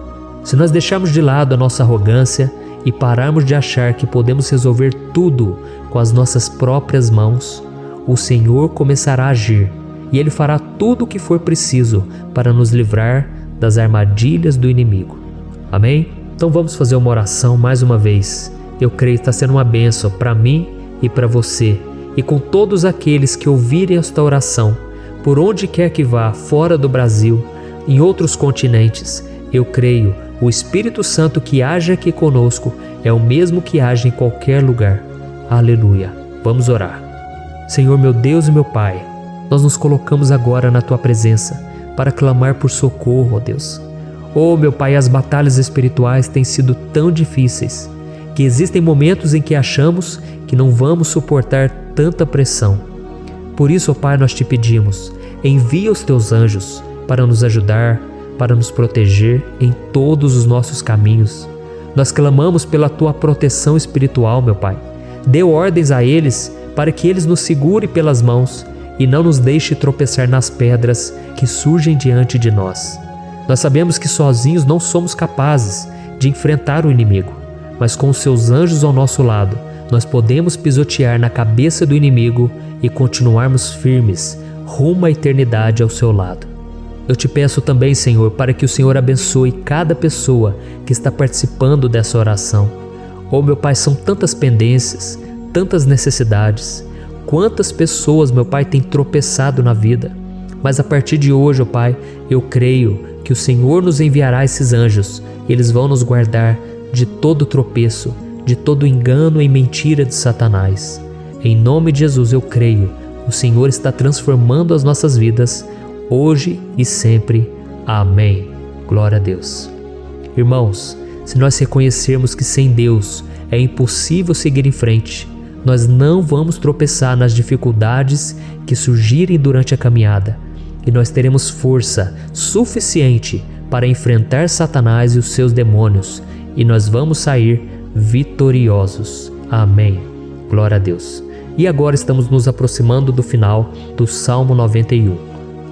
B: Se nós deixarmos de lado a nossa arrogância e pararmos de achar que podemos resolver tudo com as nossas próprias mãos, o Senhor começará a agir e Ele fará tudo o que for preciso para nos livrar das armadilhas do inimigo. Amém? Então vamos fazer uma oração mais uma vez. Eu creio que está sendo uma bênção para mim e para você, e com todos aqueles que ouvirem esta oração, por onde quer que vá, fora do Brasil, em outros continentes. Eu creio, o Espírito Santo que age aqui conosco é o mesmo que age em qualquer lugar. Aleluia. Vamos orar. Senhor meu Deus e meu Pai, nós nos colocamos agora na Tua presença para clamar por socorro, ó Deus. Oh meu Pai, as batalhas espirituais têm sido tão difíceis que existem momentos em que achamos que não vamos suportar tanta pressão. Por isso, ó Pai, nós Te pedimos, envia os Teus anjos para nos ajudar, para nos proteger em todos os nossos caminhos. Nós clamamos pela Tua proteção espiritual, meu Pai. Dê ordens a eles para que eles nos segurem pelas mãos e não nos deixe tropeçar nas pedras que surgem diante de nós. Nós sabemos que sozinhos não somos capazes de enfrentar o inimigo, mas com os Seus anjos ao nosso lado, nós podemos pisotear na cabeça do inimigo e continuarmos firmes rumo à eternidade ao Seu lado. Eu Te peço também, Senhor, para que o Senhor abençoe cada pessoa que está participando dessa oração. Oh, meu Pai, são tantas pendências, tantas necessidades. Quantas pessoas, meu Pai, têm tropeçado na vida. Mas a partir de hoje, ó Pai, eu creio que o Senhor nos enviará esses anjos e eles vão nos guardar de todo tropeço, de todo engano e mentira de Satanás. Em nome de Jesus eu creio, o Senhor está transformando as nossas vidas, hoje e sempre. Amém. Glória a Deus. Irmãos, se nós reconhecermos que sem Deus é impossível seguir em frente, nós não vamos tropeçar nas dificuldades que surgirem durante a caminhada e nós teremos força suficiente para enfrentar Satanás e os seus demônios e nós vamos sair vitoriosos. Amém. Glória a Deus. E agora estamos nos aproximando do final do Salmo 91.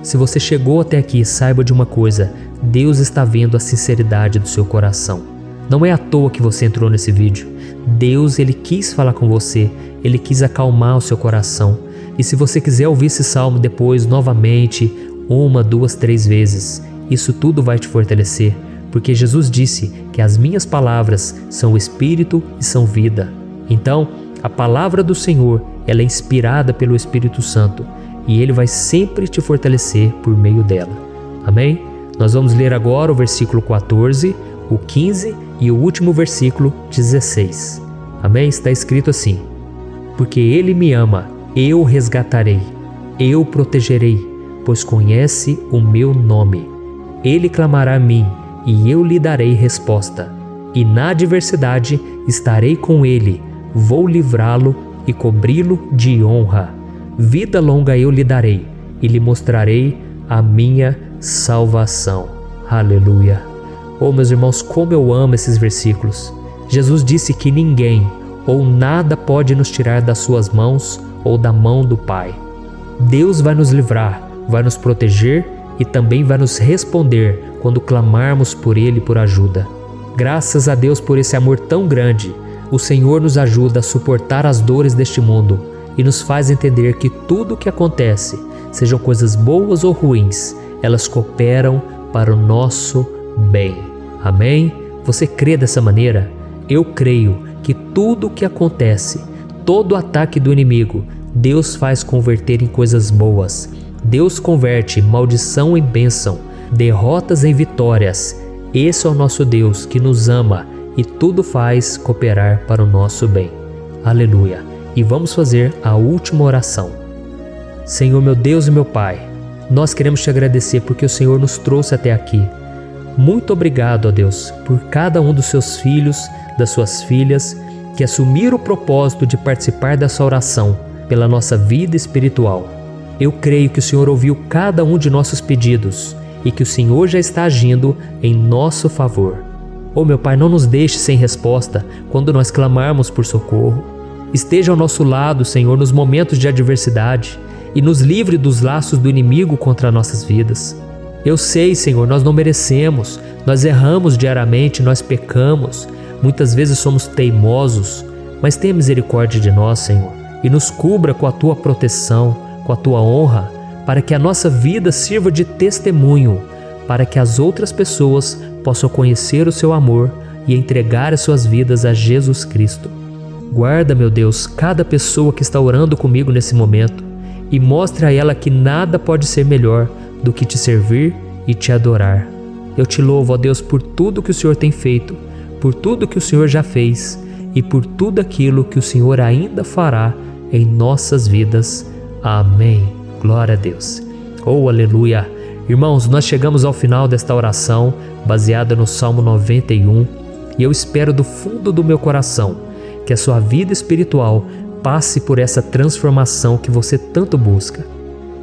B: Se você chegou até aqui, saiba de uma coisa: Deus está vendo a sinceridade do seu coração. Não é à toa que você entrou nesse vídeo. Deus, Ele quis falar com você, Ele quis acalmar o seu coração. E se você quiser ouvir esse salmo depois, novamente, 1, 2, 3 vezes, isso tudo vai te fortalecer, porque Jesus disse que as minhas palavras são espírito e são vida. Então, a palavra do Senhor, ela é inspirada pelo Espírito Santo e Ele vai sempre te fortalecer por meio dela. Amém? Nós vamos ler agora o versículo 14, o 15 e o último versículo 16. Amém? Está escrito assim: porque Ele me ama, eu o resgatarei, eu o protegerei, pois conhece o meu nome. Ele clamará a mim e eu lhe darei resposta. E na adversidade estarei com ele, vou livrá-lo e cobri-lo de honra. Vida longa eu lhe darei e lhe mostrarei a minha salvação. Aleluia. Oh, meus irmãos, como eu amo esses versículos. Jesus disse que ninguém ou nada pode nos tirar das suas mãos ou da mão do Pai. Deus vai nos livrar, vai nos proteger e também vai nos responder quando clamarmos por Ele por ajuda. Graças a Deus por esse amor tão grande, o Senhor nos ajuda a suportar as dores deste mundo e nos faz entender que tudo o que acontece, sejam coisas boas ou ruins, elas cooperam para o nosso bem. Amém? Você crê dessa maneira? Eu creio que tudo o que acontece, todo ataque do inimigo, Deus faz converter em coisas boas. Deus converte maldição em bênção, derrotas em vitórias. Esse é o nosso Deus que nos ama e tudo faz cooperar para o nosso bem. Aleluia. E vamos fazer a última oração. Senhor, meu Deus e meu Pai, nós queremos te agradecer porque o Senhor nos trouxe até aqui. Muito obrigado, ó Deus, por cada um dos seus filhos, das suas filhas, que assumiram o propósito de participar dessa oração pela nossa vida espiritual. Eu creio que o Senhor ouviu cada um de nossos pedidos e que o Senhor já está agindo em nosso favor. Oh, meu Pai, não nos deixe sem resposta quando nós clamarmos por socorro. Esteja ao nosso lado, Senhor, nos momentos de adversidade e nos livre dos laços do inimigo contra nossas vidas. Eu sei, Senhor, nós não merecemos, nós erramos diariamente, nós pecamos, muitas vezes somos teimosos, mas tenha misericórdia de nós, Senhor, e nos cubra com a Tua proteção, com a Tua honra, para que a nossa vida sirva de testemunho, para que as outras pessoas possam conhecer o Seu amor e entregar as suas vidas a Jesus Cristo. Guarda, meu Deus, cada pessoa que está orando comigo nesse momento e mostre a ela que nada pode ser melhor do que te servir e te adorar. Eu te louvo, ó Deus, por tudo que o Senhor tem feito, por tudo que o Senhor já fez e por tudo aquilo que o Senhor ainda fará em nossas vidas. Amém. Glória a Deus. Oh, aleluia. Irmãos, nós chegamos ao final desta oração baseada no Salmo 91 e eu espero do fundo do meu coração que a sua vida espiritual passe por essa transformação que você tanto busca.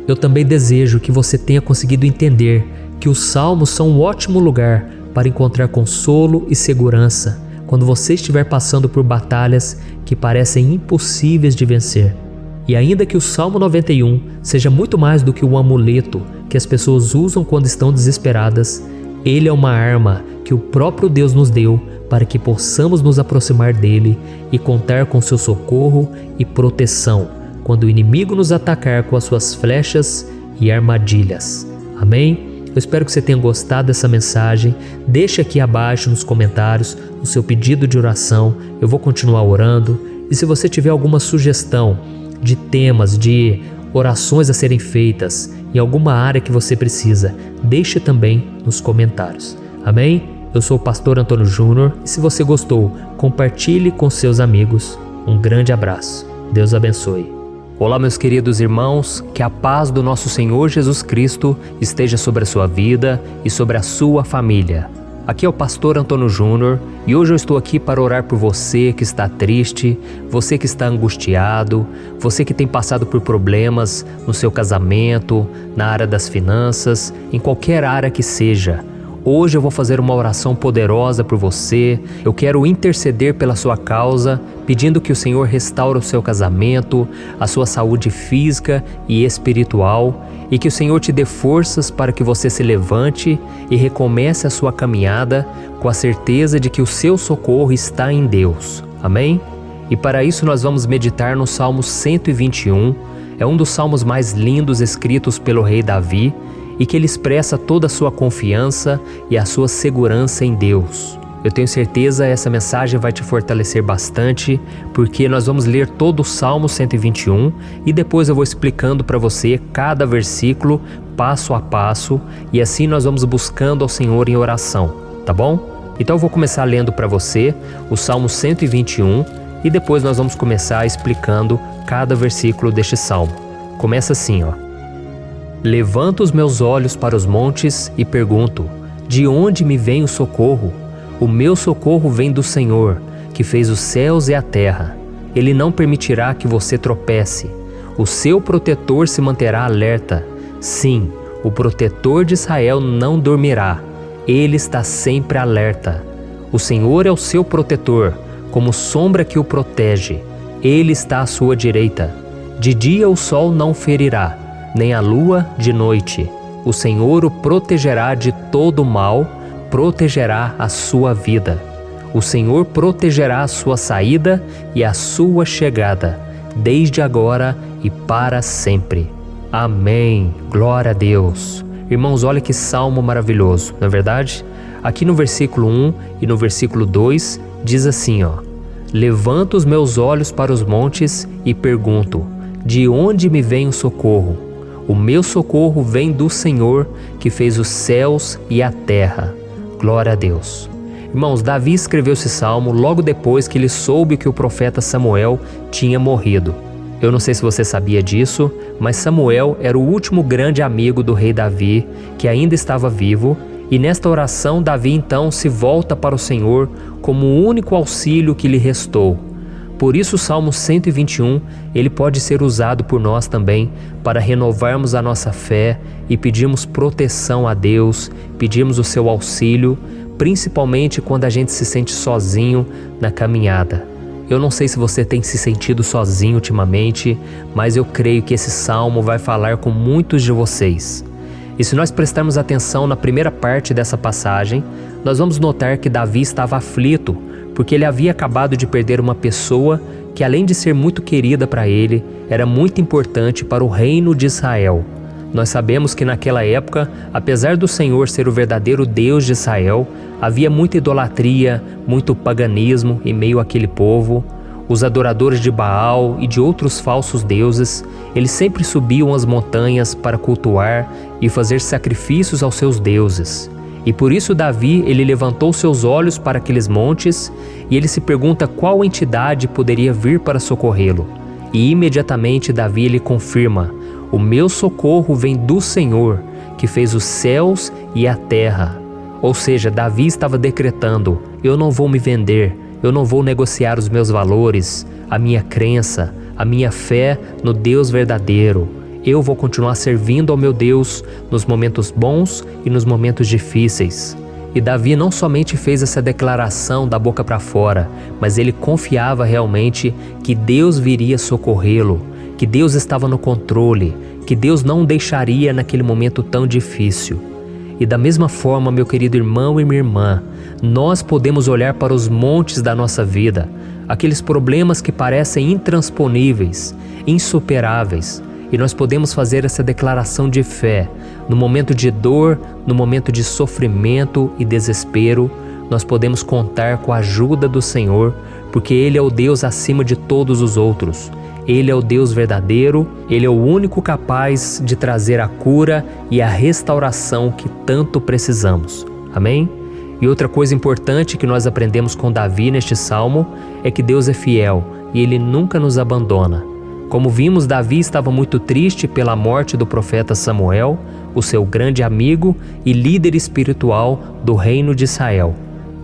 B: Eu também desejo que você tenha conseguido entender que os salmos são um ótimo lugar para encontrar consolo e segurança quando você estiver passando por batalhas que parecem impossíveis de vencer. E ainda que o Salmo 91 seja muito mais do que um amuleto que as pessoas usam quando estão desesperadas, ele é uma arma que o próprio Deus nos deu para que possamos nos aproximar dele e contar com seu socorro e proteção quando o inimigo nos atacar com as suas flechas e armadilhas. Amém? Eu espero que você tenha gostado dessa mensagem. Deixe aqui abaixo nos comentários o seu pedido de oração. Eu vou continuar orando. E se você tiver alguma sugestão de temas, de orações a serem feitas em alguma área que você precisa, deixe também nos comentários. Amém? Eu sou o pastor Antônio Júnior e se você gostou, compartilhe com seus amigos. Um grande abraço. Deus abençoe. Olá, meus queridos irmãos, que a paz do nosso Senhor Jesus Cristo esteja sobre a sua vida e sobre a sua família.
A: Aqui é o pastor Antônio Júnior e hoje eu estou aqui para orar por você que está triste, você que está angustiado, você que tem passado por problemas no seu casamento, na área das finanças, em qualquer área que seja. Hoje eu vou fazer uma oração poderosa por você. Eu quero interceder pela sua causa, pedindo que o Senhor restaure o seu casamento, a sua saúde física e espiritual, e que o Senhor te dê forças para que você se levante e recomece a sua caminhada com a certeza de que o seu socorro está em Deus. Amém? E para isso nós vamos meditar no Salmo 121. É um dos salmos mais lindos escritos pelo rei Davi, e que ele expressa toda a sua confiança e a sua segurança em Deus. Eu tenho certeza essa mensagem vai te fortalecer bastante, porque nós vamos ler todo o Salmo 121 e depois eu vou explicando para você cada versículo, passo a passo, e assim nós vamos buscando ao Senhor em oração, tá bom? Então eu vou começar lendo para você o Salmo 121 e depois nós vamos começar explicando cada versículo deste salmo. Começa assim, ó. Levanto os meus olhos para os montes e pergunto: de onde me vem o socorro? O meu socorro vem do Senhor, que fez os céus e a terra. Ele não permitirá que você tropece. O seu protetor se manterá alerta. Sim, o protetor de Israel não dormirá. Ele está sempre alerta. O Senhor é o seu protetor, como sombra que o protege. Ele está à sua direita. De dia o sol não ferirá, nem a lua de noite. O Senhor o protegerá de todo mal, protegerá a sua vida. O Senhor protegerá a sua saída e a sua chegada, desde agora e para sempre. Amém. Glória a Deus. Irmãos, olha que salmo maravilhoso, não é verdade? Aqui no versículo 1 e no versículo 2 diz assim, ó: Levanto os meus olhos para os montes e pergunto: de onde me vem o socorro? O meu socorro vem do Senhor, que fez os céus e a terra. Glória a Deus. Irmãos, Davi escreveu esse salmo logo depois que ele soube que o profeta Samuel tinha morrido. Eu não sei se você sabia disso, mas Samuel era o último grande amigo do rei Davi, que ainda estava vivo, e nesta oração Davi então se volta para o Senhor como o único auxílio que lhe restou. Por isso o Salmo 121, ele pode ser usado por nós também para renovarmos a nossa fé e pedirmos proteção a Deus, pedirmos o seu auxílio, principalmente quando a gente se sente sozinho na caminhada. Eu não sei se você tem se sentido sozinho ultimamente, mas eu creio que esse salmo vai falar com muitos de vocês. E se nós prestarmos atenção na primeira parte dessa passagem, nós vamos notar que Davi estava aflito, porque ele havia acabado de perder uma pessoa que, além de ser muito querida para ele, era muito importante para o reino de Israel. Nós sabemos que naquela época, apesar do Senhor ser o verdadeiro Deus de Israel, havia muita idolatria, muito paganismo em meio àquele povo. Os adoradores de Baal e de outros falsos deuses, eles sempre subiam as montanhas para cultuar e fazer sacrifícios aos seus deuses. E por isso Davi, ele levantou seus olhos para aqueles montes e ele se pergunta qual entidade poderia vir para socorrê-lo. E imediatamente Davi ele confirma: o meu socorro vem do Senhor, que fez os céus e a terra. Ou seja, Davi estava decretando: eu não vou me vender, eu não vou negociar os meus valores, a minha crença, a minha fé no Deus verdadeiro. Eu vou continuar servindo ao meu Deus nos momentos bons e nos momentos difíceis. E Davi não somente fez essa declaração da boca para fora, mas ele confiava realmente que Deus viria socorrê-lo, que Deus estava no controle, que Deus não o deixaria naquele momento tão difícil. E da mesma forma, meu querido irmão e minha irmã, nós podemos olhar para os montes da nossa vida, aqueles problemas que parecem intransponíveis, insuperáveis, e nós podemos fazer essa declaração de fé. No momento de dor, no momento de sofrimento e desespero, nós podemos contar com a ajuda do Senhor, porque Ele é o Deus acima de todos os outros. Ele é o Deus verdadeiro, Ele é o único capaz de trazer a cura e a restauração que tanto precisamos. Amém? E outra coisa importante que nós aprendemos com Davi neste salmo é que Deus é fiel e Ele nunca nos abandona.
B: Como vimos, Davi estava muito triste pela morte do profeta Samuel, o seu grande amigo e líder espiritual do reino de Israel.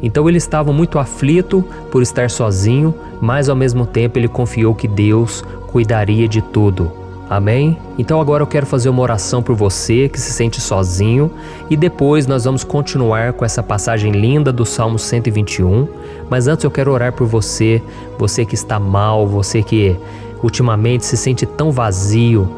B: Então ele estava muito aflito por estar sozinho, mas ao mesmo tempo ele confiou que Deus cuidaria de tudo. Amém? Então agora eu quero fazer uma oração por você que se sente sozinho e depois nós vamos continuar com essa passagem linda do Salmo 121. Mas antes eu quero orar por você, você que está mal, você que ultimamente se sente tão vazio,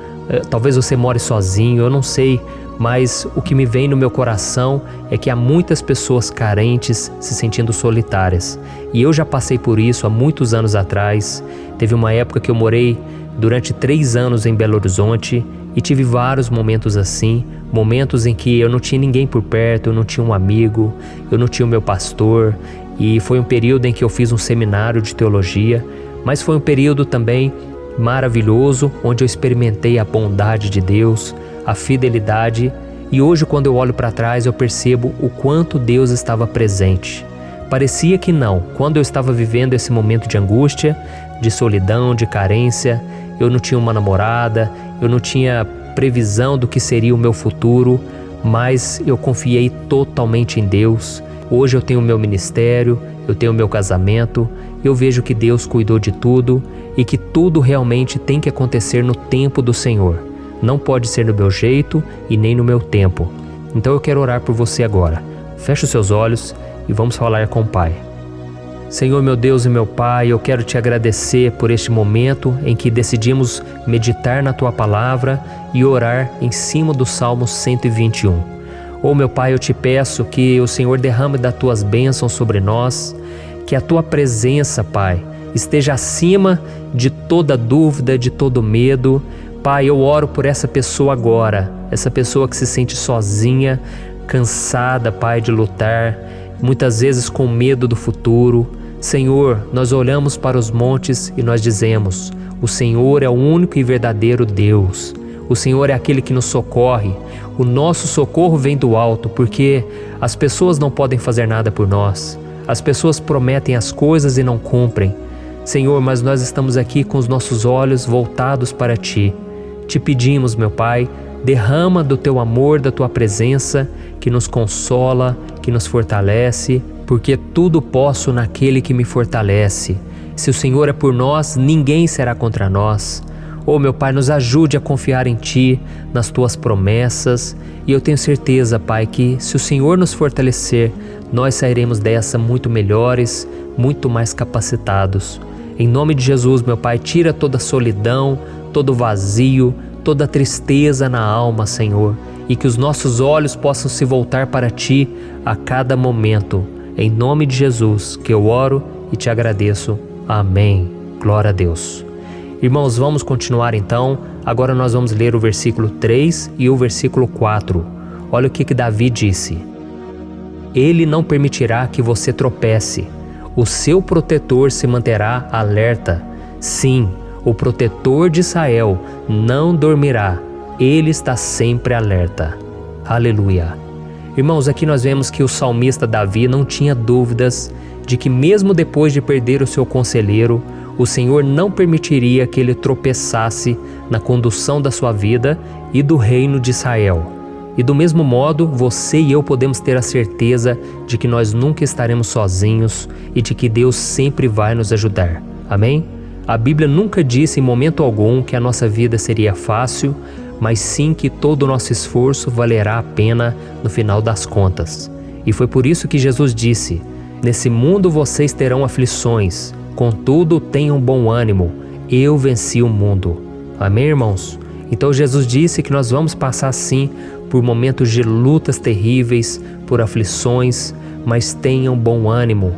B: talvez você more sozinho, eu não sei, mas o que me vem no meu coração é que há muitas pessoas carentes se sentindo solitárias. E eu já passei por isso há muitos anos atrás. Teve uma época que eu morei durante 3 anos em Belo Horizonte e tive vários momentos assim, momentos em que eu não tinha ninguém por perto, eu não tinha um amigo, eu não tinha o meu pastor, e foi um período em que eu fiz um seminário de teologia, mas foi um período também maravilhoso, onde eu experimentei a bondade de Deus, a fidelidade, e hoje quando eu olho para trás eu percebo o quanto Deus estava presente. Parecia que não, quando eu estava vivendo esse momento de angústia, de solidão, de carência, eu não tinha uma namorada, eu não tinha previsão do que seria o meu futuro, mas eu confiei totalmente em Deus. Hoje eu tenho o meu ministério, eu tenho o meu casamento, eu vejo que Deus cuidou de tudo e que tudo realmente tem que acontecer no tempo do Senhor. Não pode ser no meu jeito e nem no meu tempo. Então eu quero orar por você agora. Feche os seus olhos e vamos falar com o Pai. Senhor, meu Deus e meu Pai, eu quero te agradecer por este momento em que decidimos meditar na Tua Palavra e orar em cima do Salmo 121. Meu Pai, eu te peço que o Senhor derrame das Tuas bênçãos sobre nós, que a Tua presença, Pai, esteja acima de toda dúvida, de todo medo. Pai, eu oro por essa pessoa agora, essa pessoa que se sente sozinha, cansada, Pai, de lutar, muitas vezes com medo do futuro. Senhor, nós olhamos para os montes e nós dizemos: o Senhor é o único e verdadeiro Deus. O Senhor é aquele que nos socorre. O nosso socorro vem do alto, porque as pessoas não podem fazer nada por nós. As pessoas prometem as coisas e não cumprem. Senhor, mas nós estamos aqui com os nossos olhos voltados para Ti. Te pedimos, meu Pai, derrama do Teu amor, da Tua presença, que nos consola, que nos fortalece, porque tudo posso naquele que me fortalece. Se o Senhor é por nós, ninguém será contra nós. Meu Pai, nos ajude a confiar em Ti, nas Tuas promessas, e eu tenho certeza, Pai, que se o Senhor nos fortalecer, nós sairemos dessa muito melhores, muito mais capacitados. Em nome de Jesus, meu Pai, tira toda a solidão, todo vazio, toda a tristeza na alma, Senhor, e que os nossos olhos possam se voltar para Ti a cada momento. Em nome de Jesus que eu oro e te agradeço. Amém. Glória a Deus. Irmãos, vamos continuar então. Agora nós vamos ler o versículo 3 e o versículo 4. Olha o que Davi disse: Ele não permitirá que você tropece. O seu protetor se manterá alerta. Sim, o protetor de Israel não dormirá. Ele está sempre alerta. Aleluia. Irmãos, aqui nós vemos que o salmista Davi não tinha dúvidas de que mesmo depois de perder o seu conselheiro, o Senhor não permitiria que ele tropeçasse na condução da sua vida e do reino de Israel. E do mesmo modo, você e eu podemos ter a certeza de que nós nunca estaremos sozinhos e de que Deus sempre vai nos ajudar. Amém? A Bíblia nunca disse em momento algum que a nossa vida seria fácil, mas sim que todo o nosso esforço valerá a pena no final das contas. E foi por isso que Jesus disse: Nesse mundo vocês terão aflições, contudo tenham bom ânimo, eu venci o mundo. Amém, irmãos? Então Jesus disse que nós vamos passar sim por momentos de lutas terríveis, por aflições, mas tenham bom ânimo.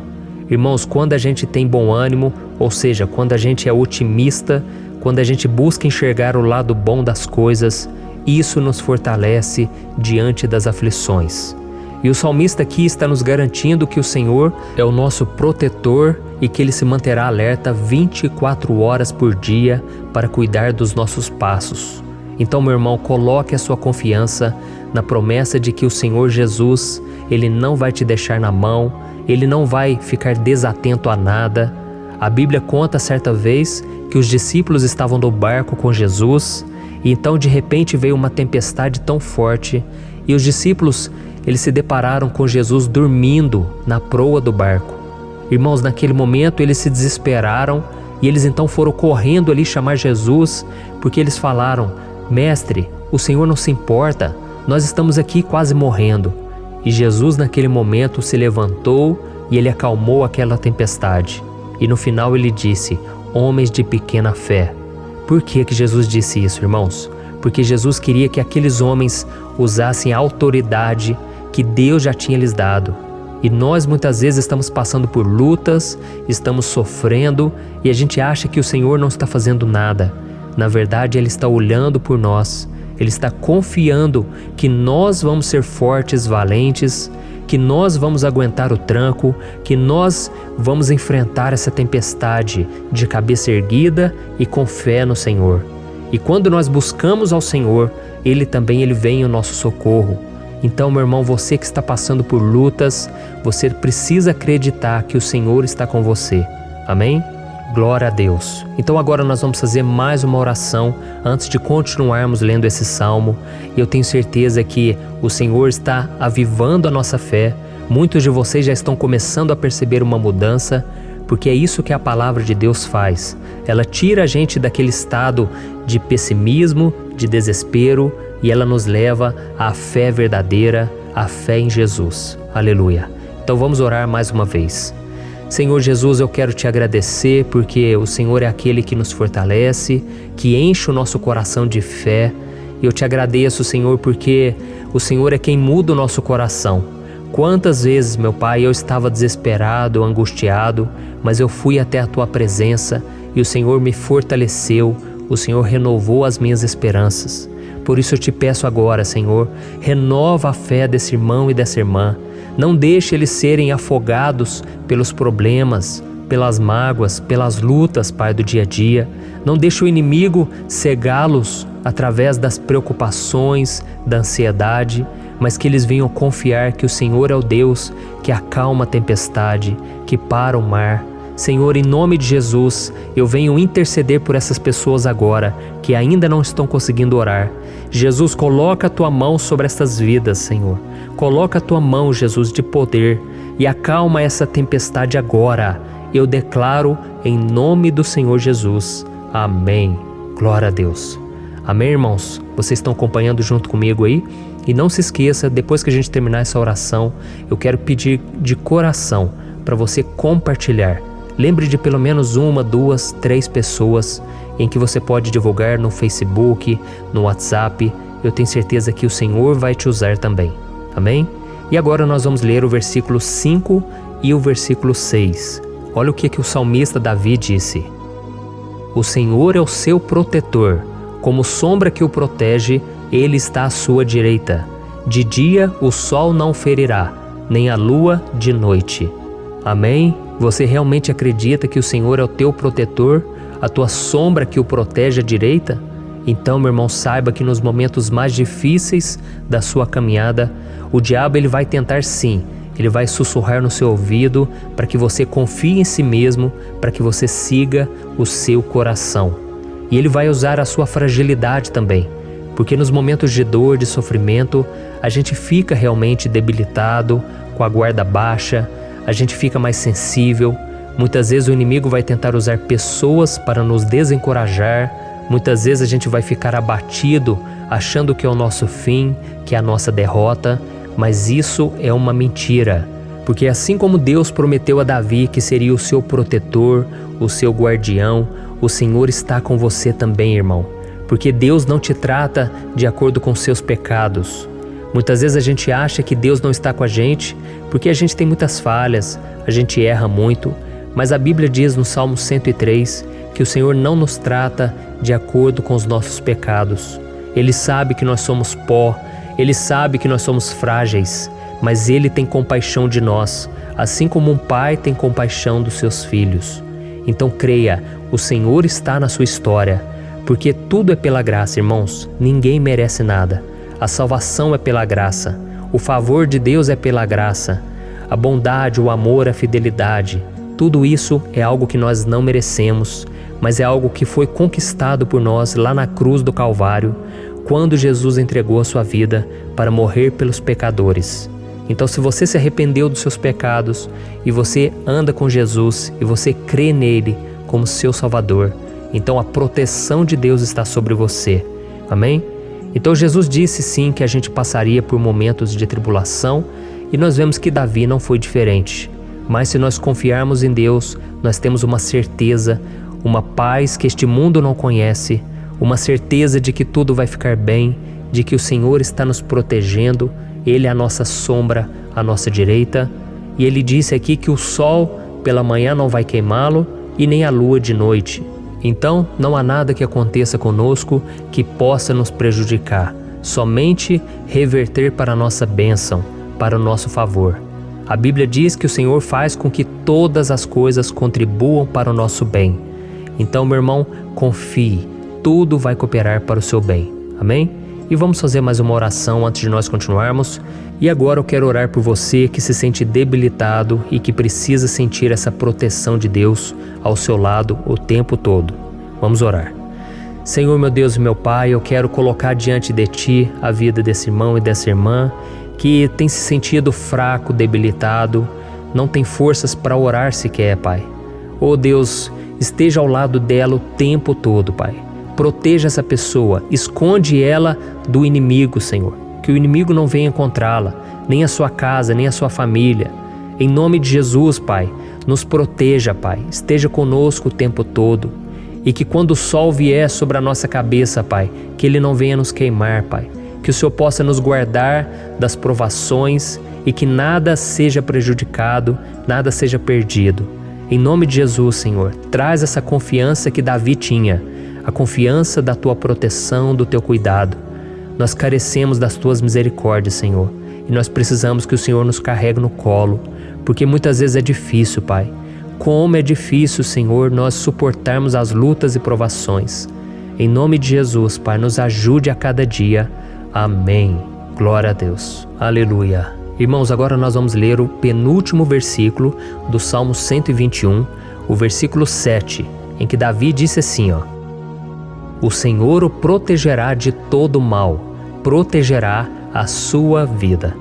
B: Irmãos, quando a gente tem bom ânimo, ou seja, quando a gente é otimista, quando a gente busca enxergar o lado bom das coisas, isso nos fortalece diante das aflições. E o salmista aqui está nos garantindo que o Senhor é o nosso protetor e que Ele se manterá alerta 24 horas por dia para cuidar dos nossos passos. Então, meu irmão, coloque a sua confiança na promessa de que o Senhor Jesus, Ele não vai te deixar na mão, Ele não vai ficar desatento a nada. A Bíblia conta certa vez que os discípulos estavam no barco com Jesus e então de repente veio uma tempestade tão forte e os discípulos eles se depararam com Jesus dormindo na proa do barco. Irmãos, naquele momento eles se desesperaram e eles então foram correndo ali chamar Jesus porque eles falaram: Mestre, o Senhor não se importa, nós estamos aqui quase morrendo. E Jesus naquele momento se levantou e ele acalmou aquela tempestade. E no final ele disse: homens de pequena fé. Por que Jesus disse isso, irmãos? Porque Jesus queria que aqueles homens usassem a autoridade que Deus já tinha lhes dado. E nós muitas vezes estamos passando por lutas, estamos sofrendo e a gente acha que o Senhor não está fazendo nada. Na verdade, Ele está olhando por nós. Ele está confiando que nós vamos ser fortes, valentes, que nós vamos aguentar o tranco, que nós vamos enfrentar essa tempestade de cabeça erguida e com fé no Senhor. E quando nós buscamos ao Senhor, Ele vem ao nosso socorro. Então, meu irmão, você que está passando por lutas, você precisa acreditar que o Senhor está com você. Amém? Glória a Deus. Então agora nós vamos fazer mais uma oração antes de continuarmos lendo esse salmo. E eu tenho certeza que o Senhor está avivando a nossa fé. Muitos de vocês já estão começando a perceber uma mudança, porque é isso que a palavra de Deus faz. Ela tira a gente daquele estado de pessimismo, de desespero, e ela nos leva à fé verdadeira, à fé em Jesus. Aleluia. Então vamos orar mais uma vez. Senhor Jesus, eu quero te agradecer porque o Senhor é aquele que nos fortalece, que enche o nosso coração de fé. Eu te agradeço, Senhor, porque o Senhor é quem muda o nosso coração. Quantas vezes, meu Pai, eu estava desesperado, angustiado, mas eu fui até a Tua presença e o Senhor me fortaleceu, o Senhor renovou as minhas esperanças. Por isso eu te peço agora, Senhor, renova a fé desse irmão e dessa irmã. Não deixe eles serem afogados pelos problemas, pelas mágoas, pelas lutas, Pai, do dia a dia. Não deixe o inimigo cegá-los através das preocupações, da ansiedade, mas que eles venham confiar que o Senhor é o Deus que acalma a tempestade, que para o mar. Senhor, em nome de Jesus, eu venho interceder por essas pessoas agora que ainda não estão conseguindo orar. Jesus, coloca a Tua mão sobre estas vidas, Senhor. Coloca a Tua mão, Jesus, de poder e acalma essa tempestade agora. Eu declaro em nome do Senhor Jesus. Amém. Glória a Deus. Amém, irmãos? Vocês estão acompanhando junto comigo aí? E não se esqueça, depois que a gente terminar essa oração, eu quero pedir de coração para você compartilhar. Lembre de pelo menos 1, 2, 3 pessoas em que você pode divulgar no Facebook, no WhatsApp. Eu tenho certeza que o Senhor vai te usar também. Amém? E agora nós vamos ler o versículo 5 e o versículo 6. Olha o que o salmista Davi disse. O Senhor é o seu protetor, como sombra que o protege, Ele está à sua direita. De dia o sol não ferirá, nem a lua de noite. Amém? Você realmente acredita que o Senhor é o teu protetor, a tua sombra que o protege à direita? Então, meu irmão, saiba que nos momentos mais difíceis da sua caminhada, o diabo ele vai tentar sim, ele vai sussurrar no seu ouvido para que você confie em si mesmo, para que você siga o seu coração. E ele vai usar a sua fragilidade também, porque nos momentos de dor, de sofrimento, a gente fica realmente debilitado, com a guarda baixa, a gente fica mais sensível. Muitas vezes o inimigo vai tentar usar pessoas para nos desencorajar. Muitas vezes a gente vai ficar abatido, achando que é o nosso fim, que é a nossa derrota. Mas isso é uma mentira. Porque assim como Deus prometeu a Davi que seria o seu protetor, o seu guardião, o Senhor está com você também, irmão. Porque Deus não te trata de acordo com seus pecados. Muitas vezes a gente acha que Deus não está com a gente porque a gente tem muitas falhas, a gente erra muito, mas a Bíblia diz no Salmo 103 que o Senhor não nos trata de acordo com os nossos pecados. Ele sabe que nós somos pó, Ele sabe que nós somos frágeis, mas Ele tem compaixão de nós, assim como um pai tem compaixão dos seus filhos. Então creia, o Senhor está na sua história, porque tudo é pela graça, irmãos, ninguém merece nada. A salvação é pela graça, o favor de Deus é pela graça, a bondade, o amor, a fidelidade, Tudo isso é algo que nós não merecemos, mas é algo que foi conquistado por nós lá na cruz do Calvário, quando Jesus entregou a sua vida para morrer pelos pecadores. Então, se você se arrependeu dos seus pecados e você anda com Jesus e você crê nele como seu Salvador, então a proteção de Deus está sobre você. Amém? Então Jesus disse sim que a gente passaria por momentos de tribulação e nós vemos que Davi não foi diferente. Mas se nós confiarmos em Deus, nós temos uma certeza, uma paz que este mundo não conhece, uma certeza de que tudo vai ficar bem, de que o Senhor está nos protegendo, Ele é a nossa sombra, a nossa direita. E Ele disse aqui que o sol pela manhã não vai queimá-lo e nem a lua de noite. Então não há nada que aconteça conosco que possa nos prejudicar, somente reverter para a nossa bênção, para o nosso favor. A Bíblia diz que o Senhor faz com que todas as coisas contribuam para o nosso bem. Então, meu irmão, confie, tudo vai cooperar para o seu bem. Amém? E vamos fazer mais uma oração antes de nós continuarmos. E agora eu quero orar por você que se sente debilitado e que precisa sentir essa proteção de Deus ao seu lado o tempo todo. Vamos orar. Senhor, meu Deus e meu Pai, eu quero colocar diante de Ti a vida desse irmão e dessa irmã que tem se sentido fraco, debilitado, não tem forças para orar sequer, Pai. Oh Deus, esteja ao lado dela o tempo todo, Pai. Proteja essa pessoa, esconde ela do inimigo, Senhor. Que o inimigo não venha encontrá-la, nem a sua casa, nem a sua família. Em nome de Jesus, Pai, nos proteja, Pai. Esteja conosco o tempo todo. E que quando o sol vier sobre a nossa cabeça, Pai, que ele não venha nos queimar, Pai. Que o Senhor possa nos guardar das provações e que nada seja prejudicado, nada seja perdido. Em nome de Jesus, Senhor, traz essa confiança que Davi tinha, a confiança da Tua proteção, do Teu cuidado. Nós carecemos das Tuas misericórdias, Senhor, e nós precisamos que o Senhor nos carregue no colo, porque muitas vezes é difícil, Pai. Como é difícil, Senhor, nós suportarmos as lutas e provações. Em nome de Jesus, Pai, nos ajude a cada dia. Amém. Glória a Deus. Aleluia. Irmãos, agora nós vamos ler o penúltimo versículo do Salmo 121, o versículo 7, em que Davi disse assim, ó: O Senhor o protegerá de todo mal, protegerá a sua vida.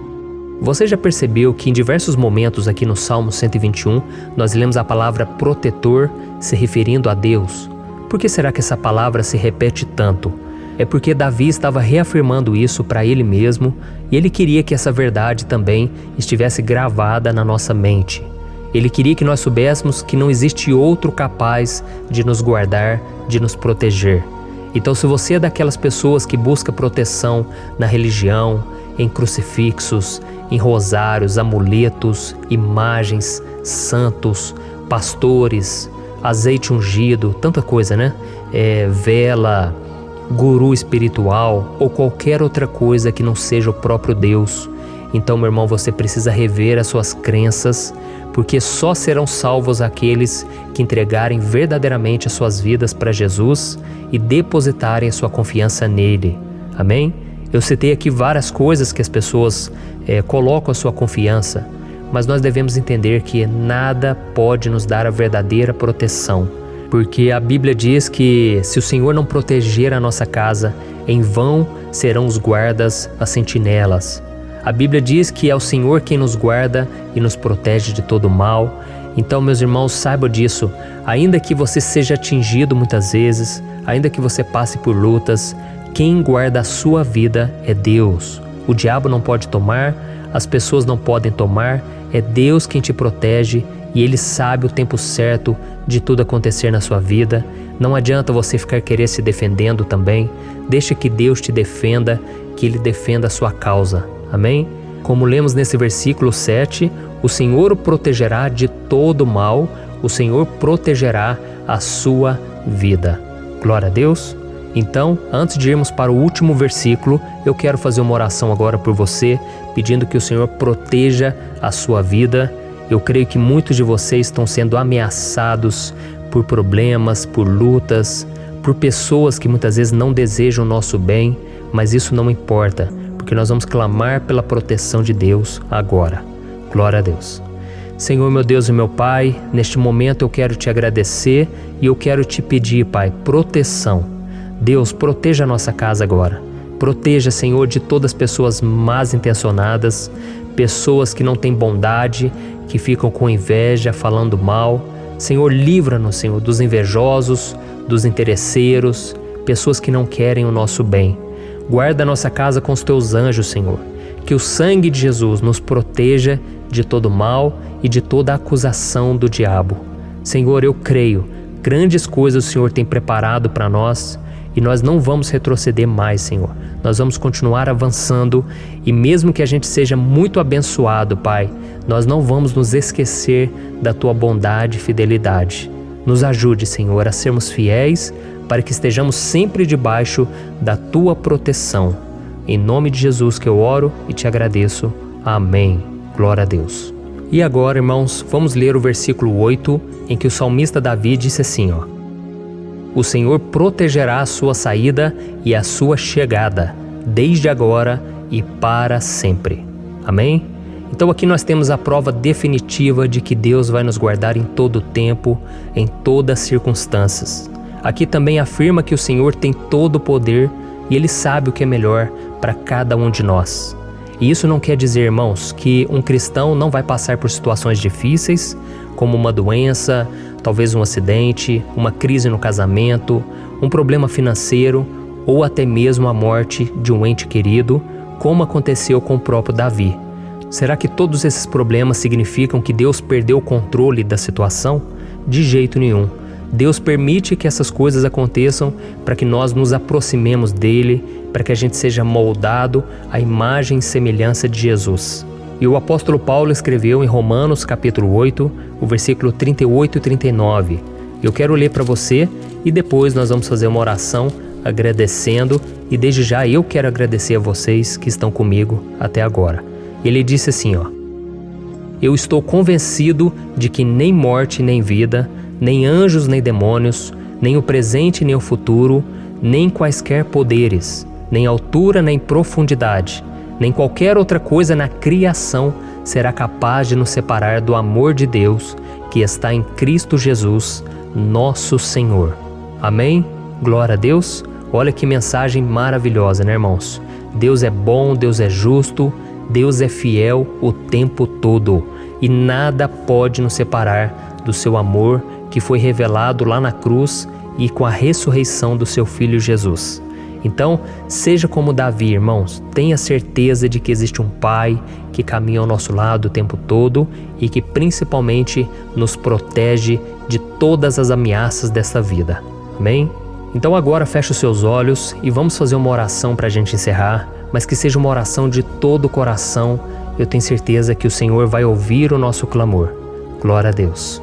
B: Você já percebeu que em diversos momentos aqui no Salmo 121, nós lemos a palavra protetor se referindo a Deus? Por que será que essa palavra se repete tanto? É porque Davi estava reafirmando isso para ele mesmo e ele queria que essa verdade também estivesse gravada na nossa mente. Ele queria que nós soubéssemos que não existe outro capaz de nos guardar, de nos proteger. Então, se você é daquelas pessoas que busca proteção na religião, em crucifixos, em rosários, amuletos, imagens, santos, pastores, azeite ungido, tanta coisa, né? Vela, guru espiritual ou qualquer outra coisa que não seja o próprio Deus. Então, meu irmão, você precisa rever as suas crenças, porque só serão salvos aqueles que entregarem verdadeiramente as suas vidas para Jesus e depositarem a sua confiança nele. Amém? Eu citei aqui várias coisas que as pessoas colocam a sua confiança, mas nós devemos entender que nada pode nos dar a verdadeira proteção. Porque a Bíblia diz que se o Senhor não proteger a nossa casa, em vão serão os guardas, as sentinelas. A Bíblia diz que é o Senhor quem nos guarda e nos protege de todo mal. Então, meus irmãos, saibam disso. Ainda que você seja atingido muitas vezes, ainda que você passe por lutas, quem guarda a sua vida é Deus. O diabo não pode tomar, as pessoas não podem tomar, é Deus quem te protege e Ele sabe o tempo certo de tudo acontecer na sua vida. Não adianta você ficar querer se defendendo também. Deixa que Deus te defenda, que Ele defenda a sua causa. Amém? Como lemos nesse versículo 7, o Senhor o protegerá de todo mal, o Senhor protegerá a sua vida. Glória a Deus. Então, antes de irmos para o último versículo, eu quero fazer uma oração agora por você, pedindo que o Senhor proteja a sua vida. Eu creio que muitos de vocês estão sendo ameaçados por problemas, por lutas, por pessoas que muitas vezes não desejam o nosso bem, mas isso não importa, porque nós vamos clamar pela proteção de Deus agora. Glória a Deus. Senhor, meu Deus e meu Pai, neste momento eu quero te agradecer e eu quero te pedir, Pai, proteção. Deus, proteja a nossa casa agora. Proteja, Senhor, de todas as pessoas mal intencionadas, pessoas que não têm bondade, que ficam com inveja, falando mal. Senhor, livra-nos, Senhor, dos invejosos, dos interesseiros, pessoas que não querem o nosso bem. Guarda a nossa casa com os teus anjos, Senhor. Que o sangue de Jesus nos proteja de todo mal e de toda acusação do diabo. Senhor, eu creio, grandes coisas o Senhor tem preparado para nós e nós não vamos retroceder mais, Senhor. Nós vamos continuar avançando e mesmo que a gente seja muito abençoado, Pai, nós não vamos nos esquecer da Tua bondade e fidelidade. Nos ajude, Senhor, a sermos fiéis para que estejamos sempre debaixo da Tua proteção. Em nome de Jesus que eu oro e te agradeço. Amém. Glória a Deus. E agora, irmãos, vamos ler o versículo 8, em que o salmista Davi disse assim, O Senhor protegerá a sua saída e a sua chegada, desde agora e para sempre. Amém? Então aqui nós temos a prova definitiva de que Deus vai nos guardar em todo o tempo, em todas as circunstâncias. Aqui também afirma que o Senhor tem todo o poder e Ele sabe o que é melhor para cada um de nós. E isso não quer dizer, irmãos, que um cristão não vai passar por situações difíceis, como uma doença, talvez um acidente, uma crise no casamento, um problema financeiro ou até mesmo a morte de um ente querido, como aconteceu com o próprio Davi. Será que todos esses problemas significam que Deus perdeu o controle da situação? De jeito nenhum. Deus permite que essas coisas aconteçam para que nós nos aproximemos dele, para que a gente seja moldado à imagem e semelhança de Jesus. E o apóstolo Paulo escreveu em Romanos capítulo 8, o versículo 38 e 39. Eu quero ler para você e depois nós vamos fazer uma oração agradecendo e desde já eu quero agradecer a vocês que estão comigo até agora. Ele disse assim, Eu estou convencido de que nem morte nem vida, nem anjos nem demônios, nem o presente nem o futuro, nem quaisquer poderes, nem altura nem profundidade, nem qualquer outra coisa na criação será capaz de nos separar do amor de Deus que está em Cristo Jesus, nosso Senhor. Amém? Glória a Deus. Olha que mensagem maravilhosa, né, irmãos? Deus é bom, Deus é justo, Deus é fiel o tempo todo e nada pode nos separar do seu amor que foi revelado lá na cruz e com a ressurreição do seu Filho Jesus. Então, seja como Davi, irmãos, tenha certeza de que existe um Pai que caminha ao nosso lado o tempo todo e que principalmente nos protege de todas as ameaças desta vida. Amém? Então agora feche os seus olhos e vamos fazer uma oração para a gente encerrar, mas que seja uma oração de todo o coração. Eu tenho certeza que o Senhor vai ouvir o nosso clamor. Glória a Deus.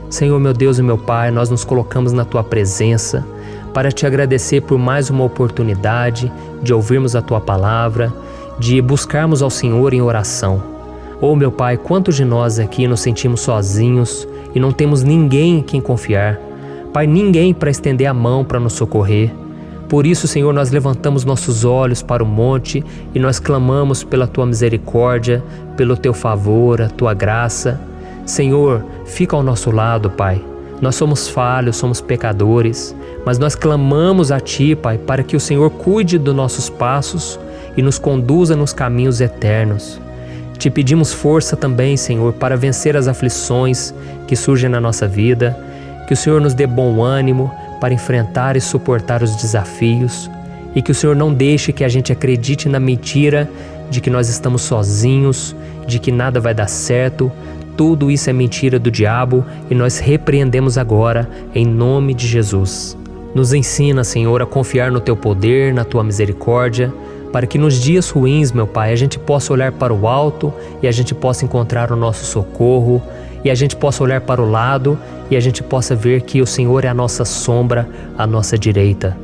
B: Senhor, meu Deus e meu Pai, nós nos colocamos na Tua presença para Te agradecer por mais uma oportunidade de ouvirmos a Tua palavra, de buscarmos ao Senhor em oração. Oh, meu Pai, quantos de nós aqui nos sentimos sozinhos e não temos ninguém em quem confiar. Pai, ninguém para estender a mão para nos socorrer. Por isso, Senhor, nós levantamos nossos olhos para o monte e nós clamamos pela Tua misericórdia, pelo Teu favor, a Tua graça. Senhor, fica ao nosso lado, Pai. Nós somos falhos, somos pecadores, mas nós clamamos a Ti, Pai, para que o Senhor cuide dos nossos passos e nos conduza nos caminhos eternos. Te pedimos força também, Senhor, para vencer as aflições que surgem na nossa vida, que o Senhor nos dê bom ânimo para enfrentar e suportar os desafios e que o Senhor não deixe que a gente acredite na mentira de que nós estamos sozinhos, de que nada vai dar certo. Tudo isso é mentira do diabo e nós repreendemos agora em nome de Jesus. Nos ensina, Senhor, a confiar no Teu poder, na Tua misericórdia, para que nos dias ruins, meu Pai, a gente possa olhar para o alto e a gente possa encontrar o nosso socorro e a gente possa olhar para o lado e a gente possa ver que o Senhor é a nossa sombra, a nossa direita.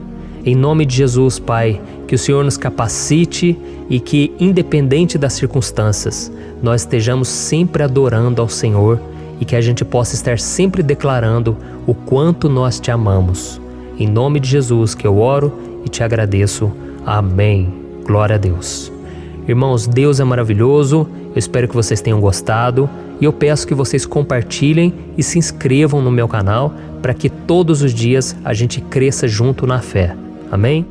B: Em nome de Jesus, Pai, que o Senhor nos capacite e que, independente das circunstâncias, nós estejamos sempre adorando ao Senhor e que a gente possa estar sempre declarando o quanto nós Te amamos. Em nome de Jesus que eu oro e Te agradeço. Amém. Glória a Deus. Irmãos, Deus é maravilhoso Eu espero que vocês tenham gostado e eu peço que vocês compartilhem e se inscrevam no meu canal para que todos os dias a gente cresça junto na fé. Amém?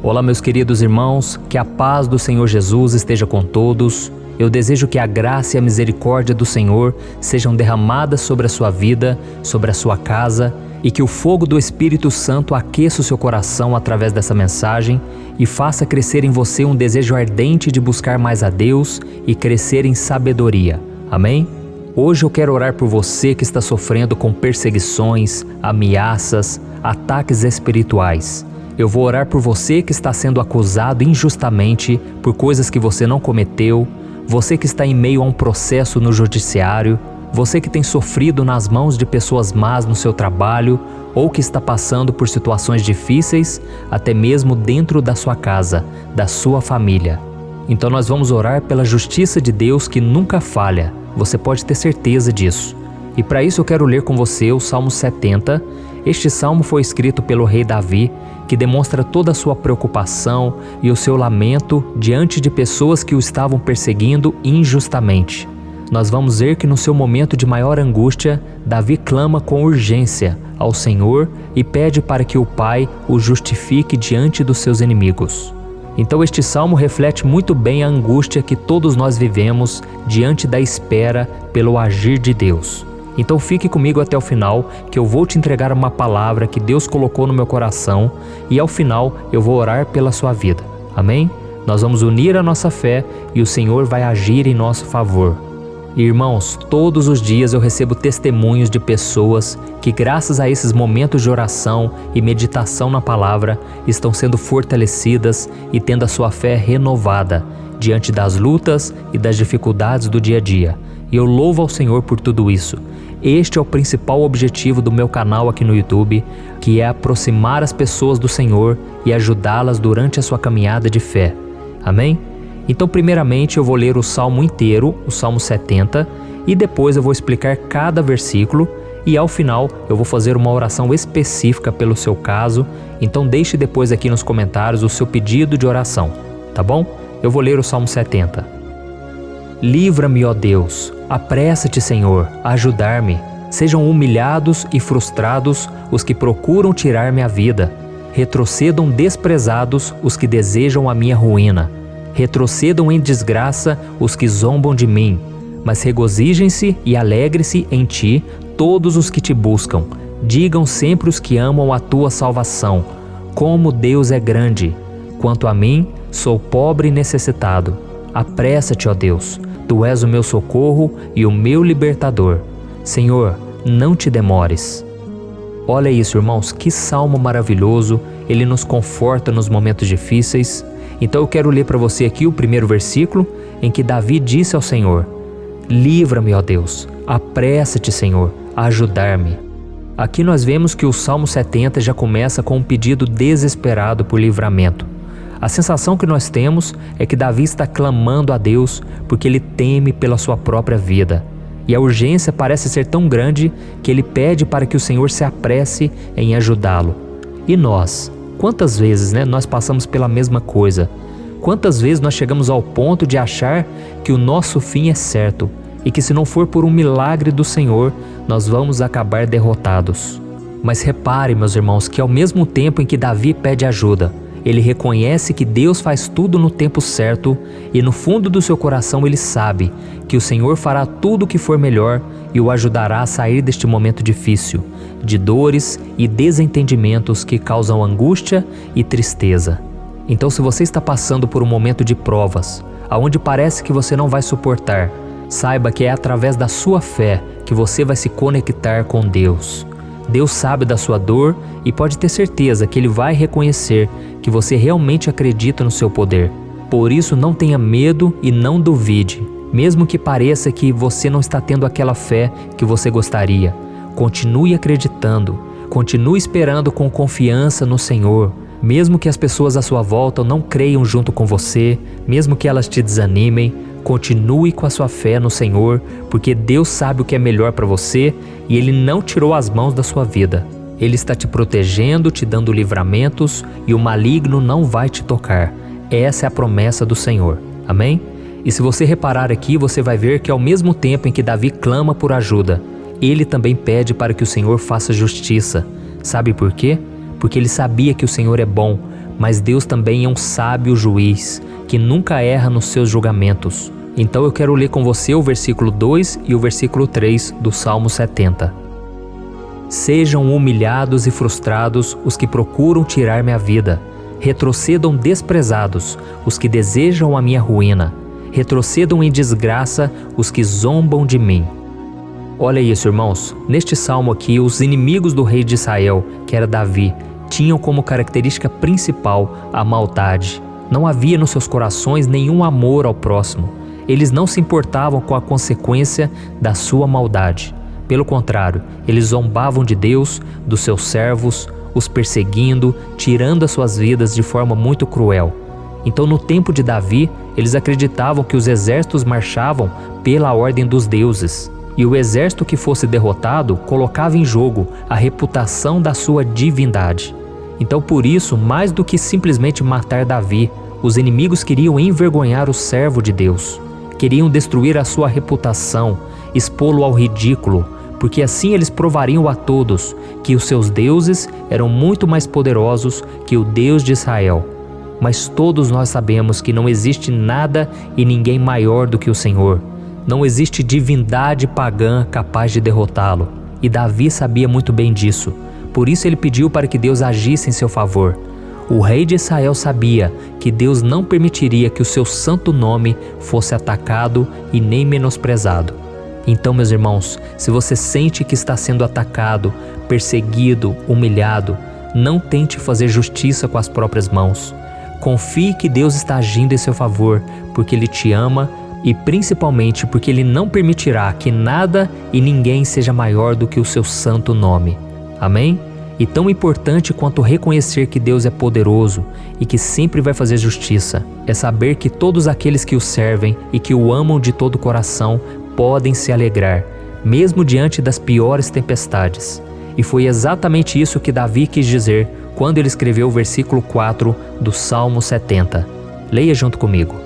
B: Olá, meus queridos irmãos, que a paz do Senhor Jesus esteja com todos. Eu desejo que a graça e a misericórdia do Senhor sejam derramadas sobre a sua vida, sobre a sua casa, e que o fogo do Espírito Santo aqueça o seu coração através dessa mensagem e faça crescer em você um desejo ardente de buscar mais a Deus e crescer em sabedoria. Amém? Hoje eu quero orar por você que está sofrendo com perseguições, ameaças, ataques espirituais. Eu vou orar por você que está sendo acusado injustamente por coisas que você não cometeu, você que está em meio a um processo no judiciário, você que tem sofrido nas mãos de pessoas más no seu trabalho ou que está passando por situações difíceis, até mesmo dentro da sua casa, da sua família. Então nós vamos orar pela justiça de Deus que nunca falha, você pode ter certeza disso. E para isso eu quero ler com você o Salmo 70. Este salmo foi escrito pelo rei Davi, que demonstra toda a sua preocupação e o seu lamento diante de pessoas que o estavam perseguindo injustamente. Nós vamos ver que no seu momento de maior angústia, Davi clama com urgência ao Senhor e pede para que o Pai o justifique diante dos seus inimigos. Então este salmo reflete muito bem a angústia que todos nós vivemos diante da espera pelo agir de Deus. Então fique comigo até o final, que eu vou te entregar uma palavra que Deus colocou no meu coração e ao final eu vou orar pela sua vida. Amém? Nós vamos unir a nossa fé e o Senhor vai agir em nosso favor. Irmãos, todos os dias eu recebo testemunhos de pessoas que, graças a esses momentos de oração e meditação na palavra, estão sendo fortalecidas e tendo a sua fé renovada diante das lutas e das dificuldades do dia a dia. E eu louvo ao Senhor por tudo isso. Este é o principal objetivo do meu canal aqui no YouTube, que é aproximar as pessoas do Senhor e ajudá-las durante a sua caminhada de fé. Amém? Então, primeiramente, eu vou ler o Salmo inteiro, o Salmo 70, e depois eu vou explicar cada versículo e ao final eu vou fazer uma oração específica pelo seu caso. Então deixe depois aqui nos comentários o seu pedido de oração, tá bom? Eu vou ler o Salmo 70. Livra-me, ó Deus, apressa-te, Senhor, a ajudar-me. Sejam humilhados e frustrados os que procuram tirar-me a vida. Retrocedam desprezados os que desejam a minha ruína. Retrocedam em desgraça os que zombam de mim, mas regozijem-se e alegrem-se em ti todos os que te buscam. Digam sempre os que amam a tua salvação, como Deus é grande. Quanto a mim, sou pobre e necessitado. Apressa-te, ó Deus, tu és o meu socorro e o meu libertador. Senhor, não te demores. Olha isso, irmãos, que salmo maravilhoso, ele nos conforta nos momentos difíceis. Então eu quero ler para você aqui o primeiro versículo, em que Davi disse ao Senhor: livra-me, ó Deus, apressa-te, Senhor, a ajudar-me. Aqui nós vemos que o Salmo 70 já começa com um pedido desesperado por livramento. A sensação que nós temos é que Davi está clamando a Deus porque ele teme pela sua própria vida. E a urgência parece ser tão grande que ele pede para que o Senhor se apresse em ajudá-lo. E nós? Quantas vezes nós passamos pela mesma coisa? Quantas vezes nós chegamos ao ponto de achar que o nosso fim é certo e que se não for por um milagre do Senhor, nós vamos acabar derrotados? Mas repare, meus irmãos, que ao mesmo tempo em que Davi pede ajuda, ele reconhece que Deus faz tudo no tempo certo e no fundo do seu coração ele sabe que o Senhor fará tudo o que for melhor e o ajudará a sair deste momento difícil, de dores e desentendimentos que causam angústia e tristeza. Então, se você está passando por um momento de provas, aonde parece que você não vai suportar, saiba que é através da sua fé que você vai se conectar com Deus. Deus sabe da sua dor e pode ter certeza que Ele vai reconhecer que você realmente acredita no seu poder. Por isso, não tenha medo e não duvide, mesmo que pareça que você não está tendo aquela fé que você gostaria. Continue acreditando, continue esperando com confiança no Senhor. Mesmo que as pessoas à sua volta não creiam junto com você, mesmo que elas te desanimem, continue com a sua fé no Senhor, porque Deus sabe o que é melhor para você e Ele não tirou as mãos da sua vida. Ele está te protegendo, te dando livramentos e o maligno não vai te tocar. Essa é a promessa do Senhor. Amém?
A: E se você reparar aqui, você vai ver que ao mesmo tempo em que Davi clama por ajuda, ele também pede para que o Senhor faça justiça. Sabe por quê? Porque ele sabia que o Senhor é bom, mas Deus também é um sábio juiz, que nunca erra nos seus julgamentos. Então eu quero ler com você o versículo 2 e o versículo 3 do Salmo 70. Sejam humilhados e frustrados os que procuram tirar minha vida. Retrocedam desprezados os que desejam a minha ruína. Retrocedam em desgraça os que zombam de mim. Olha isso, irmãos. Neste salmo aqui, os inimigos do rei de Israel, que era Davi, tinham como característica principal a maldade. Não havia nos seus corações nenhum amor ao próximo. Eles não se importavam com a consequência da sua maldade. Pelo contrário, eles zombavam de Deus, dos seus servos, os perseguindo, tirando as suas vidas de forma muito cruel. Então, no tempo de Davi, eles acreditavam que os exércitos marchavam pela ordem dos deuses. E o exército que fosse derrotado colocava em jogo a reputação da sua divindade. Então, por isso, mais do que simplesmente matar Davi, os inimigos queriam envergonhar o servo de Deus. Queriam destruir a sua reputação, expô-lo ao ridículo, porque assim eles provariam a todos que os seus deuses eram muito mais poderosos que o Deus de Israel. Mas todos nós sabemos que não existe nada e ninguém maior do que o Senhor. Não existe divindade pagã capaz de derrotá-lo. E Davi sabia muito bem disso. Por isso ele pediu para que Deus agisse em seu favor. O rei de Israel sabia que Deus não permitiria que o seu santo nome fosse atacado e nem menosprezado. Então, meus irmãos, se você sente que está sendo atacado, perseguido, humilhado, não tente fazer justiça com as próprias mãos. Confie que Deus está agindo em seu favor, porque Ele te ama e principalmente porque Ele não permitirá que nada e ninguém seja maior do que o seu santo nome. Amém? E tão importante quanto reconhecer que Deus é poderoso e que sempre vai fazer justiça, é saber que todos aqueles que o servem e que o amam de todo o coração podem se alegrar, mesmo diante das piores tempestades. E foi exatamente isso que Davi quis dizer quando ele escreveu o versículo 4 do Salmo 70. Leia junto comigo.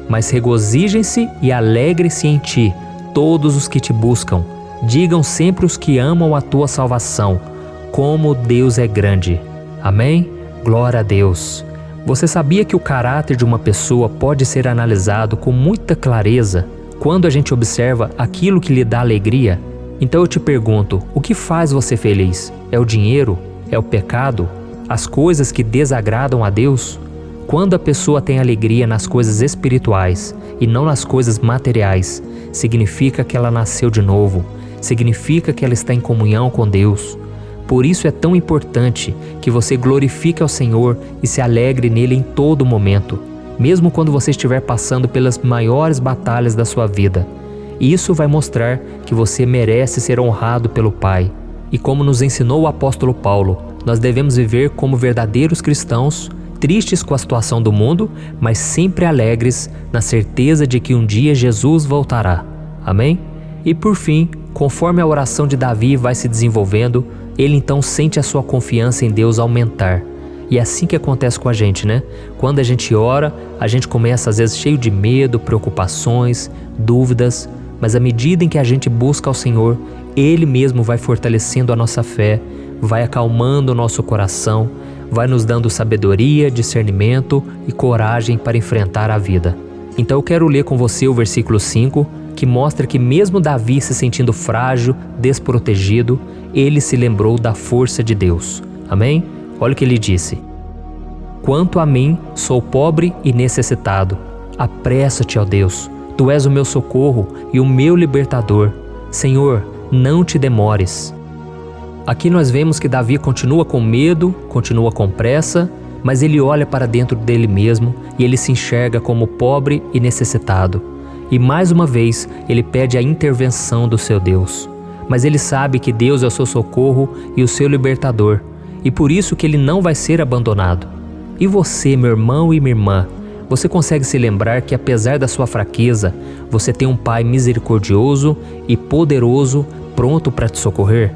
A: Mas regozijem-se e alegrem-se em ti, todos os que te buscam. Digam sempre os que amam a tua salvação, como Deus é grande. Amém? Glória a Deus. Você sabia que o caráter de uma pessoa pode ser analisado com muita clareza quando a gente observa aquilo que lhe dá alegria? Então eu te pergunto, o que faz você feliz? É o dinheiro? É o pecado? As coisas que desagradam a Deus? Quando a pessoa tem alegria nas coisas espirituais e não nas coisas materiais, significa que ela nasceu de novo, significa que ela está em comunhão com Deus. Por isso é tão importante que você glorifique ao Senhor e se alegre nele em todo momento, mesmo quando você estiver passando pelas maiores batalhas da sua vida. Isso vai mostrar que você merece ser honrado pelo Pai. E como nos ensinou o apóstolo Paulo, nós devemos viver como verdadeiros cristãos, tristes com a situação do mundo, mas sempre alegres na certeza de que um dia Jesus voltará. Amém? E por fim, conforme a oração de Davi vai se desenvolvendo, ele então sente a sua confiança em Deus aumentar. E é assim que acontece com a gente, né? Quando a gente ora, a gente começa às vezes cheio de medo, preocupações, dúvidas, mas à medida em que a gente busca ao Senhor, Ele mesmo vai fortalecendo a nossa fé, vai acalmando o nosso coração, vai nos dando sabedoria, discernimento e coragem para enfrentar a vida. Então eu quero ler com você o versículo 5, que mostra que mesmo Davi se sentindo frágil, desprotegido, ele se lembrou da força de Deus. Amém? Olha o que ele disse. Quanto a mim, sou pobre e necessitado. Apressa-te, ó Deus. Tu és o meu socorro e o meu libertador. Senhor, não te demores. Aqui nós vemos que Davi continua com medo, continua com pressa, mas ele olha para dentro dele mesmo e ele se enxerga como pobre e necessitado. E mais uma vez, ele pede a intervenção do seu Deus. Mas ele sabe que Deus é o seu socorro e o seu libertador, e por isso que ele não vai ser abandonado. E você, meu irmão e minha irmã, você consegue se lembrar que apesar da sua fraqueza, você tem um Pai misericordioso e poderoso pronto para te socorrer?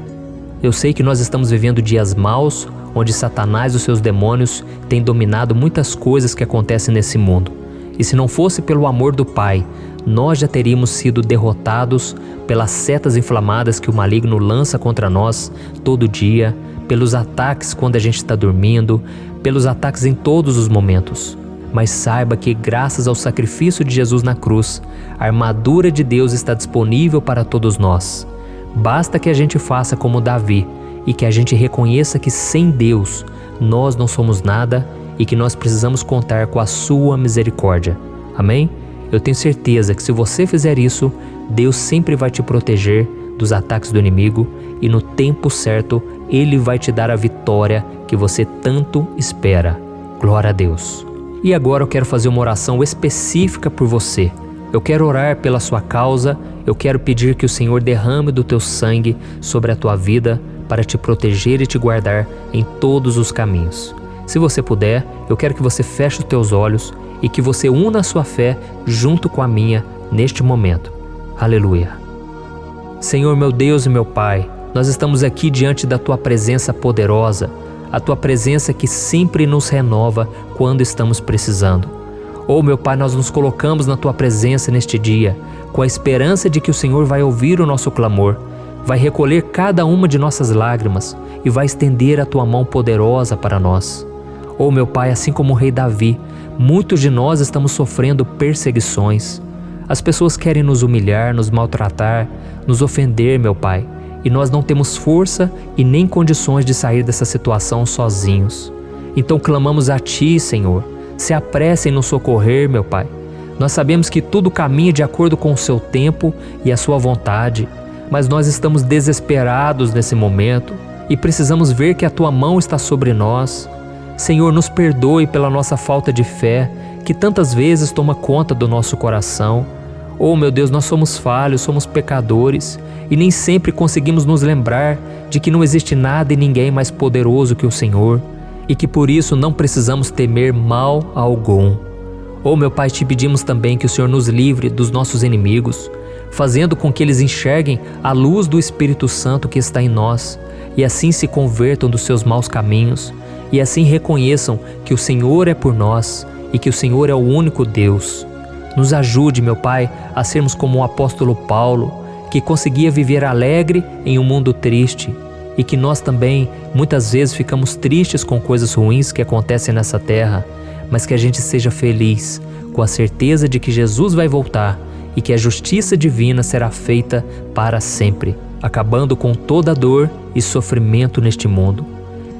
A: Eu sei que nós estamos vivendo dias maus, onde Satanás e os seus demônios têm dominado muitas coisas que acontecem nesse mundo. E se não fosse pelo amor do Pai, nós já teríamos sido derrotados pelas setas inflamadas que o maligno lança contra nós todo dia, pelos ataques quando a gente está dormindo, pelos ataques em todos os momentos. Mas saiba que, graças ao sacrifício de Jesus na cruz, a armadura de Deus está disponível para todos nós. Basta que a gente faça como Davi e que a gente reconheça que sem Deus nós não somos nada e que nós precisamos contar com a sua misericórdia. Amém? Eu tenho certeza que se você fizer isso, Deus sempre vai te proteger dos ataques do inimigo e no tempo certo Ele vai te dar a vitória que você tanto espera. Glória a Deus. E agora eu quero fazer uma oração específica por você. Eu quero orar pela sua causa, eu quero pedir que o Senhor derrame do teu sangue sobre a tua vida para te proteger e te guardar em todos os caminhos. Se você puder, eu quero que você feche os teus olhos e que você una a sua fé junto com a minha neste momento. Aleluia. Senhor, meu Deus e meu Pai, nós estamos aqui diante da Tua presença poderosa, a Tua presença que sempre nos renova quando estamos precisando. Oh, meu Pai, nós nos colocamos na Tua presença neste dia, com a esperança de que o Senhor vai ouvir o nosso clamor, vai recolher cada uma de nossas lágrimas e vai estender a Tua mão poderosa para nós. Oh, meu Pai, assim como o rei Davi, muitos de nós estamos sofrendo perseguições. As pessoas querem nos humilhar, nos maltratar, nos ofender, meu Pai, e nós não temos força e nem condições de sair dessa situação sozinhos. Então clamamos a Ti, Senhor, se apresse em nos socorrer, meu Pai. Nós sabemos que tudo caminha de acordo com o Seu tempo e a Sua vontade, mas nós estamos desesperados nesse momento e precisamos ver que a Tua mão está sobre nós. Senhor, nos perdoe pela nossa falta de fé, que tantas vezes toma conta do nosso coração. Oh, meu Deus, nós somos falhos, somos pecadores e nem sempre conseguimos nos lembrar de que não existe nada e ninguém mais poderoso que o Senhor e que por isso não precisamos temer mal algum. Oh, meu Pai, te pedimos também que o Senhor nos livre dos nossos inimigos, fazendo com que eles enxerguem a luz do Espírito Santo que está em nós e assim se convertam dos seus maus caminhos e assim reconheçam que o Senhor é por nós e que o Senhor é o único Deus. Nos ajude, meu Pai, a sermos como o apóstolo Paulo, que conseguia viver alegre em um mundo triste e que nós também muitas vezes ficamos tristes com coisas ruins que acontecem nessa terra, mas que a gente seja feliz com a certeza de que Jesus vai voltar e que a justiça divina será feita para sempre, acabando com toda dor e sofrimento neste mundo.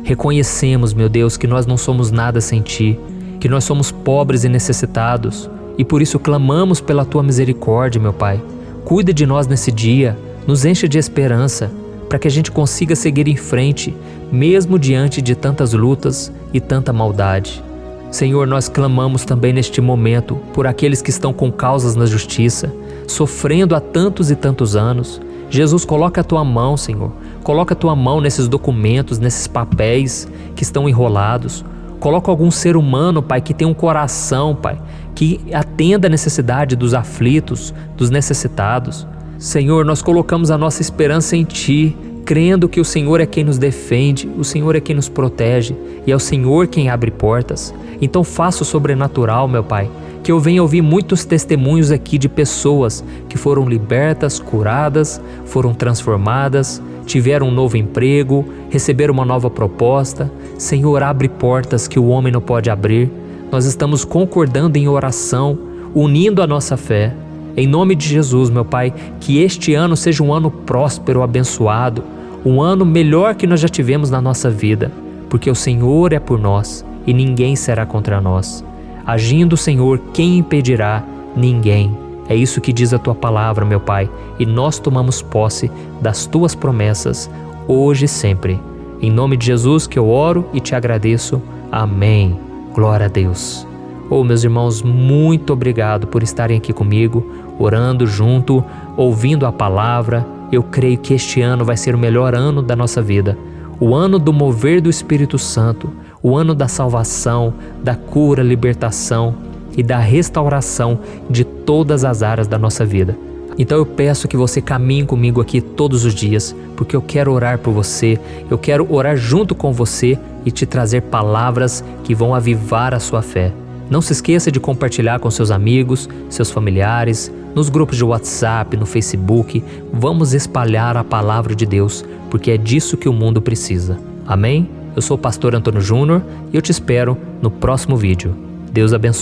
A: Reconhecemos, meu Deus, que nós não somos nada sem Ti, que nós somos pobres e necessitados, e por isso clamamos pela Tua misericórdia, meu Pai. Cuida de nós nesse dia, nos encha de esperança, para que a gente consiga seguir em frente, mesmo diante de tantas lutas e tanta maldade. Senhor, nós clamamos também neste momento por aqueles que estão com causas na justiça, sofrendo há tantos e tantos anos. Jesus, coloca a Tua mão, Senhor. Coloca a Tua mão nesses documentos, nesses papéis que estão enrolados. Coloca algum ser humano, Pai, que tem um coração, Pai, que atenda a necessidade dos aflitos, dos necessitados. Senhor, nós colocamos a nossa esperança em Ti, crendo que o Senhor é quem nos defende, o Senhor é quem nos protege e é o Senhor quem abre portas. Então faça o sobrenatural, meu Pai, que eu venha ouvir muitos testemunhos aqui de pessoas que foram libertas, curadas, foram transformadas, tiveram um novo emprego, receberam uma nova proposta. Senhor, abre portas que o homem não pode abrir. Nós estamos concordando em oração, unindo a nossa fé. Em nome de Jesus, meu Pai, que este ano seja um ano próspero, abençoado, um ano melhor que nós já tivemos na nossa vida, porque o Senhor é por nós e ninguém será contra nós. Agindo o Senhor, quem impedirá? Ninguém. É isso que diz a Tua palavra, meu Pai, e nós tomamos posse das Tuas promessas, hoje e sempre. Em nome de Jesus que eu oro e te agradeço. Amém. Glória a Deus. Oh, meus irmãos, muito obrigado por estarem aqui comigo, orando junto, ouvindo a palavra. Eu creio que este ano vai ser o melhor ano da nossa vida. O ano do mover do Espírito Santo, o ano da salvação, da cura, libertação e da restauração de todas as áreas da nossa vida. Então eu peço que você caminhe comigo aqui todos os dias, porque eu quero orar por você, eu quero orar junto com você e te trazer palavras que vão avivar a sua fé.
B: Não se esqueça de compartilhar com seus amigos, seus familiares, nos grupos de WhatsApp, no Facebook. Vamos espalhar a palavra de Deus, porque é disso que o mundo precisa. Amém? Eu sou o pastor Antônio Júnior e eu te espero no próximo vídeo. Deus abençoe.